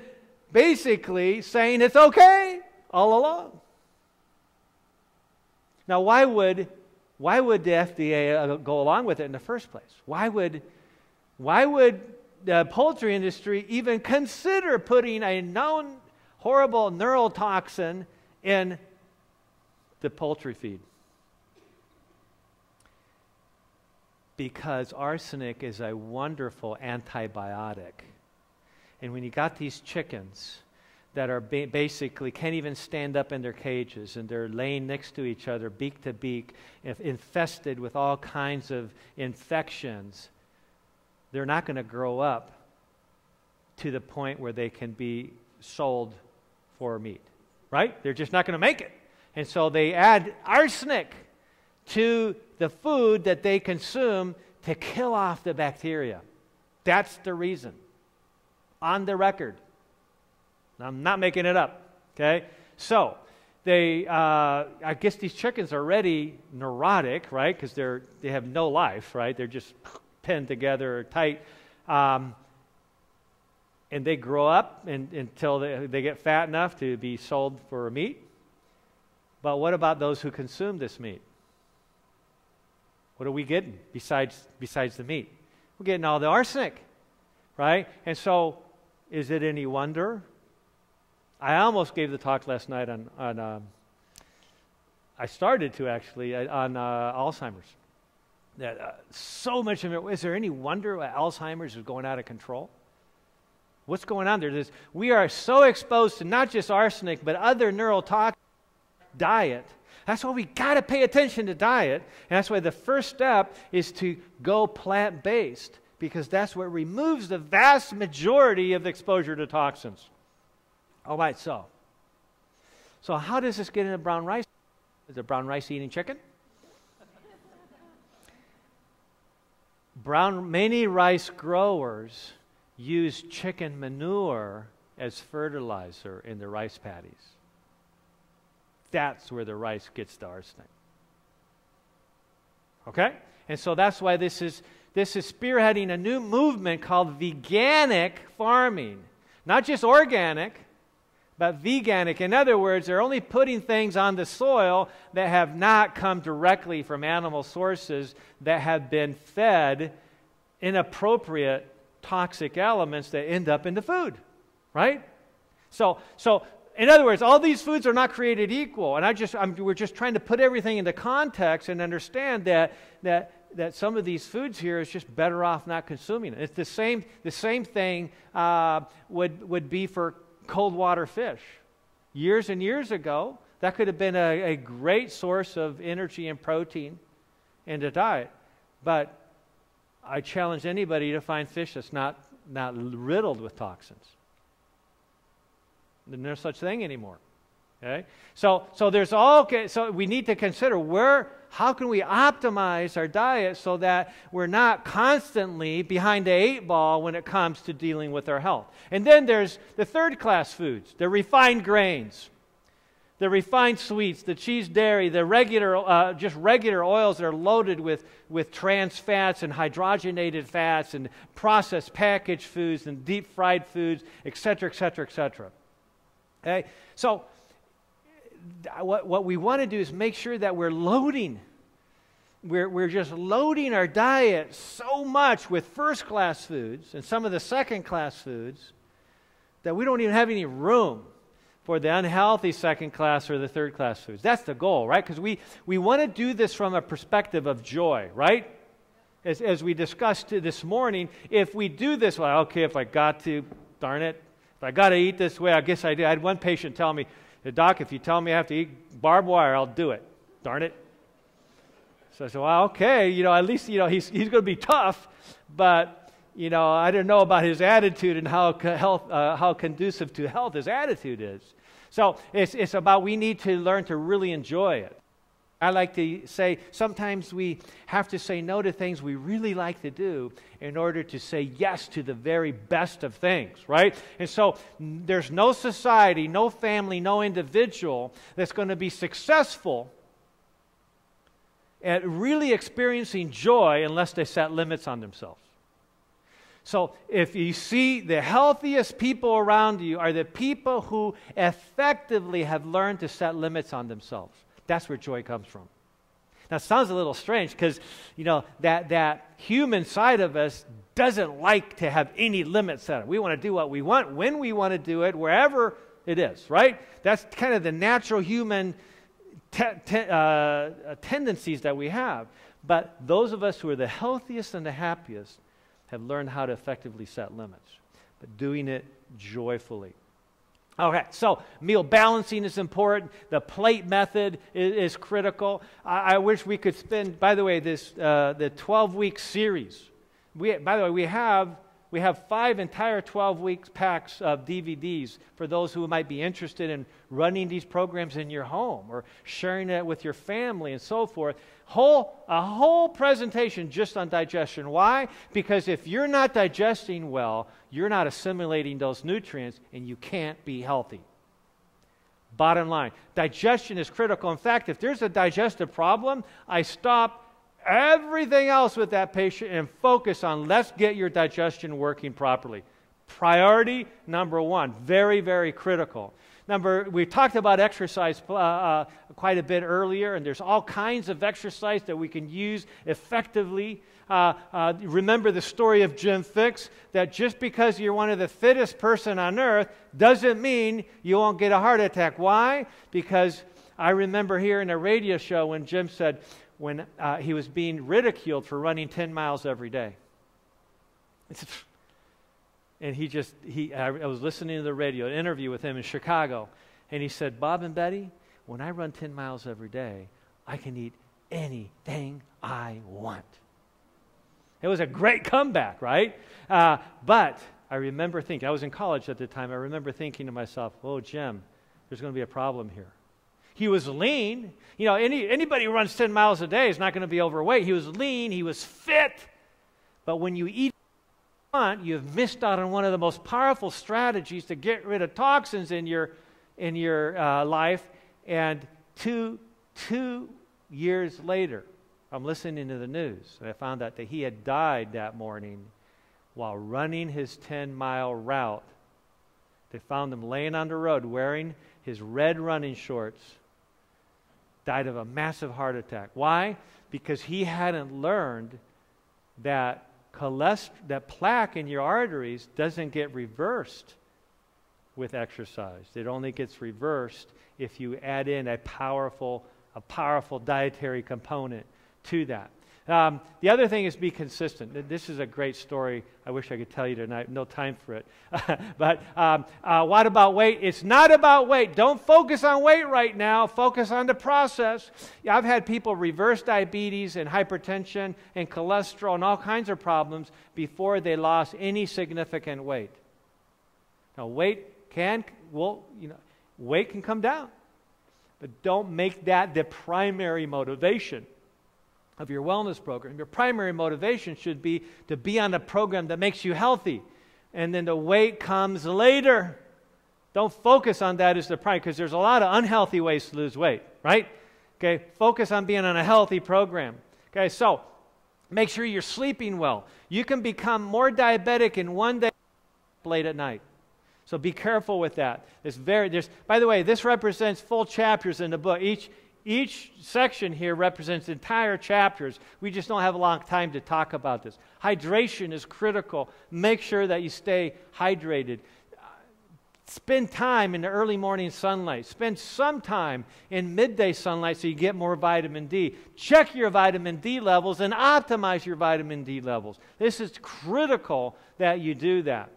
basically saying it's okay all along. Now, why would the FDA go along with it in the first place? Why would the poultry industry even consider putting a known horrible neurotoxin in the poultry feed? Because arsenic is a wonderful antibiotic. And when you got these chickens that are basically can't even stand up in their cages, and they're laying next to each other, beak to beak, infested with all kinds of infections, they're not going to grow up to the point where they can be sold for meat, right? They're just not going to make it. And so they add arsenic to the food that they consume to kill off the bacteria. That's the reason. On the record. I'm not making it up. Okay? So, I guess these chickens are already neurotic, right? Because they have no life, right? They're just pinned together tight. And they grow up until they get fat enough to be sold for meat. But what about those who consume this meat? What are we getting besides the meat? We're getting all the arsenic, right? And so, is it any wonder? I almost gave the talk last night on I started to actually, on Alzheimer's. So much of it, is there any wonder why Alzheimer's is going out of control? What's going on there? We are so exposed to not just arsenic, but other neurotoxins. Diet. That's why we got to pay attention to diet. And that's why the first step is to go plant-based, because that's what removes the vast majority of the exposure to toxins. All right, so how does this get into brown rice? Is it brown rice eating chicken? Many rice growers use chicken manure as fertilizer in their rice paddies. That's where the rice gets the arsenic. Okay? And so that's why this is spearheading a new movement called veganic farming. Not just organic, but veganic. In other words, they're only putting things on the soil that have not come directly from animal sources that have been fed inappropriate toxic elements that end up in the food. Right? So in other words, all these foods are not created equal, and we're just trying to put everything into context and understand that some of these foods here is just better off not consuming it. It's the same thing would be for cold water fish. Years and years ago, that could have been a great source of energy and protein in the diet, but I challenge anybody to find fish that's not riddled with toxins. There's no such thing anymore. Okay? So we need to consider how can we optimize our diet so that we're not constantly behind the 8 ball when it comes to dealing with our health. And then there's the third class foods, the refined grains, the refined sweets, the cheese, dairy, the regular oils that are loaded with trans fats and hydrogenated fats and processed packaged foods and deep fried foods, etc., etc., etc. Okay, so what we want to do is make sure that we're loading. We're just loading our diet so much with first-class foods and some of the second-class foods that we don't even have any room for the unhealthy second class or the third class foods. That's the goal, right? Because we want to do this from a perspective of joy, right? As we discussed this morning, if we do this, well, okay, if I got to, darn it, if I got to eat this way, I guess I do. I had one patient tell me, Doc, if you tell me I have to eat barbed wire, I'll do it. Darn it. So I said, well, okay, at least, he's going to be tough, but, I don't know about his attitude and how conducive to health his attitude is. So it's about we need to learn to really enjoy it. I like to say sometimes we have to say no to things we really like to do in order to say yes to the very best of things, right? And so there's no society, no family, no individual that's going to be successful at really experiencing joy unless they set limits on themselves. So if you see the healthiest people around you are the people who effectively have learned to set limits on themselves. That's where joy comes from. Now, it sounds a little strange because, that human side of us doesn't like to have any limits set. We want to do what we want, when we want to do it, wherever it is, right? That's kind of the natural human tendencies that we have. But those of us who are the healthiest and the happiest have learned how to effectively set limits, but doing it joyfully. Okay, so meal balancing is important. The plate method is critical. I wish we could spend, by the way, the 12-week series. We have 5 entire 12-week packs of DVDs for those who might be interested in running these programs in your home or sharing it with your family and so forth. A whole presentation just on digestion. Why? Because if you're not digesting well, you're not assimilating those nutrients and you can't be healthy. Bottom line, digestion is critical. In fact, if there's a digestive problem, I stop everything else with that patient and focus on let's get your digestion working properly. Priority number 1, very, very critical. We talked about exercise quite a bit earlier, and there's all kinds of exercise that we can use effectively. Remember the story of Jim Fixx, that just because you're one of the fittest person on earth doesn't mean you won't get a heart attack. Why? Because I remember hearing a radio show when Jim said when he was being ridiculed for running 10 miles every day. And I was listening to the radio, an interview with him in Chicago, and he said, Bob and Betty, when I run 10 miles every day, I can eat anything I want. It was a great comeback, right? But I remember thinking, I was in college at the time, I remember thinking to myself, oh, Jim, there's going to be a problem here. He was lean. Anybody who runs 10 miles a day is not going to be overweight. He was lean, he was fit. But when you eat you've missed out on one of the most powerful strategies to get rid of toxins in your life. And two years later, I'm listening to the news, and I found out that he had died that morning while running his 10-mile route. They found him laying on the road wearing his red running shorts, died of a massive heart attack. Why? Because he hadn't learned that that plaque in your arteries doesn't get reversed with exercise. It only gets reversed if you add in a powerful dietary component to that. The other thing is be consistent. This is a great story. I wish I could tell you tonight. No time for it. But what about weight? It's not about weight. Don't focus on weight right now. Focus on the process. I've had people reverse diabetes and hypertension and cholesterol and all kinds of problems before they lost any significant weight. Now, weight can come down, but don't make that the primary motivation of your wellness program. Your primary motivation should be to be on a program that makes you healthy, and then the weight comes later. Don't focus on that as the primary, because there's a lot of unhealthy ways to lose weight, right? Okay, focus on being on a healthy program. Okay, so make sure you're sleeping well. You can become more diabetic in one day late at night. So be careful with that. By the way, this represents full chapters in the book. Each section here represents entire chapters. We just don't have a long time to talk about this. Hydration is critical. Make sure that you stay hydrated. Spend time in the early morning sunlight. Spend some time in midday sunlight so you get more vitamin D. Check your vitamin D levels and optimize your vitamin D levels. This is critical that you do that.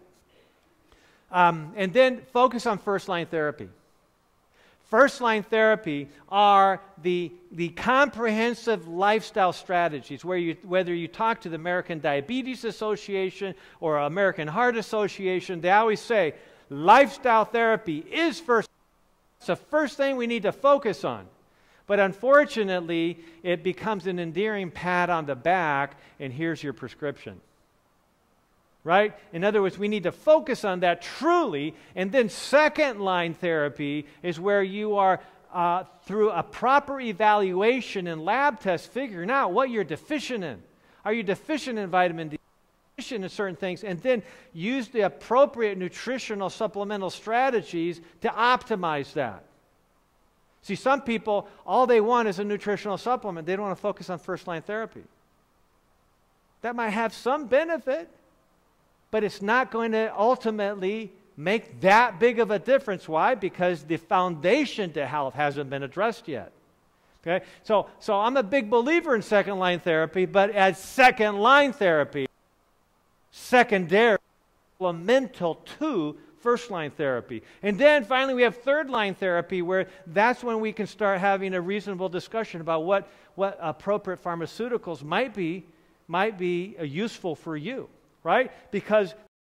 And then focus on first-line therapy. First-line therapy are the comprehensive lifestyle strategies whether you talk to the American Diabetes Association or American Heart Association, they always say, lifestyle therapy is first. It's the first thing we need to focus on. But unfortunately, it becomes an endearing pat on the back, and here's your prescription. Right? In other words, we need to focus on that truly, and then second-line therapy is where you are, through a proper evaluation and lab test, figuring out what you're deficient in. Are you deficient in vitamin D? In certain things, and then use the appropriate nutritional supplemental strategies to optimize that. See, some people, all they want is a nutritional supplement. They don't want to focus on first-line therapy. That might have some benefit, but it's not going to ultimately make that big of a difference. Why? Because the foundation to health hasn't been addressed yet. Okay? So I'm a big believer in second-line therapy, but as second-line therapy, secondary, supplemental to first-line therapy. And then finally we have third-line therapy, where that's when we can start having a reasonable discussion about what appropriate pharmaceuticals might be useful for you, right? Because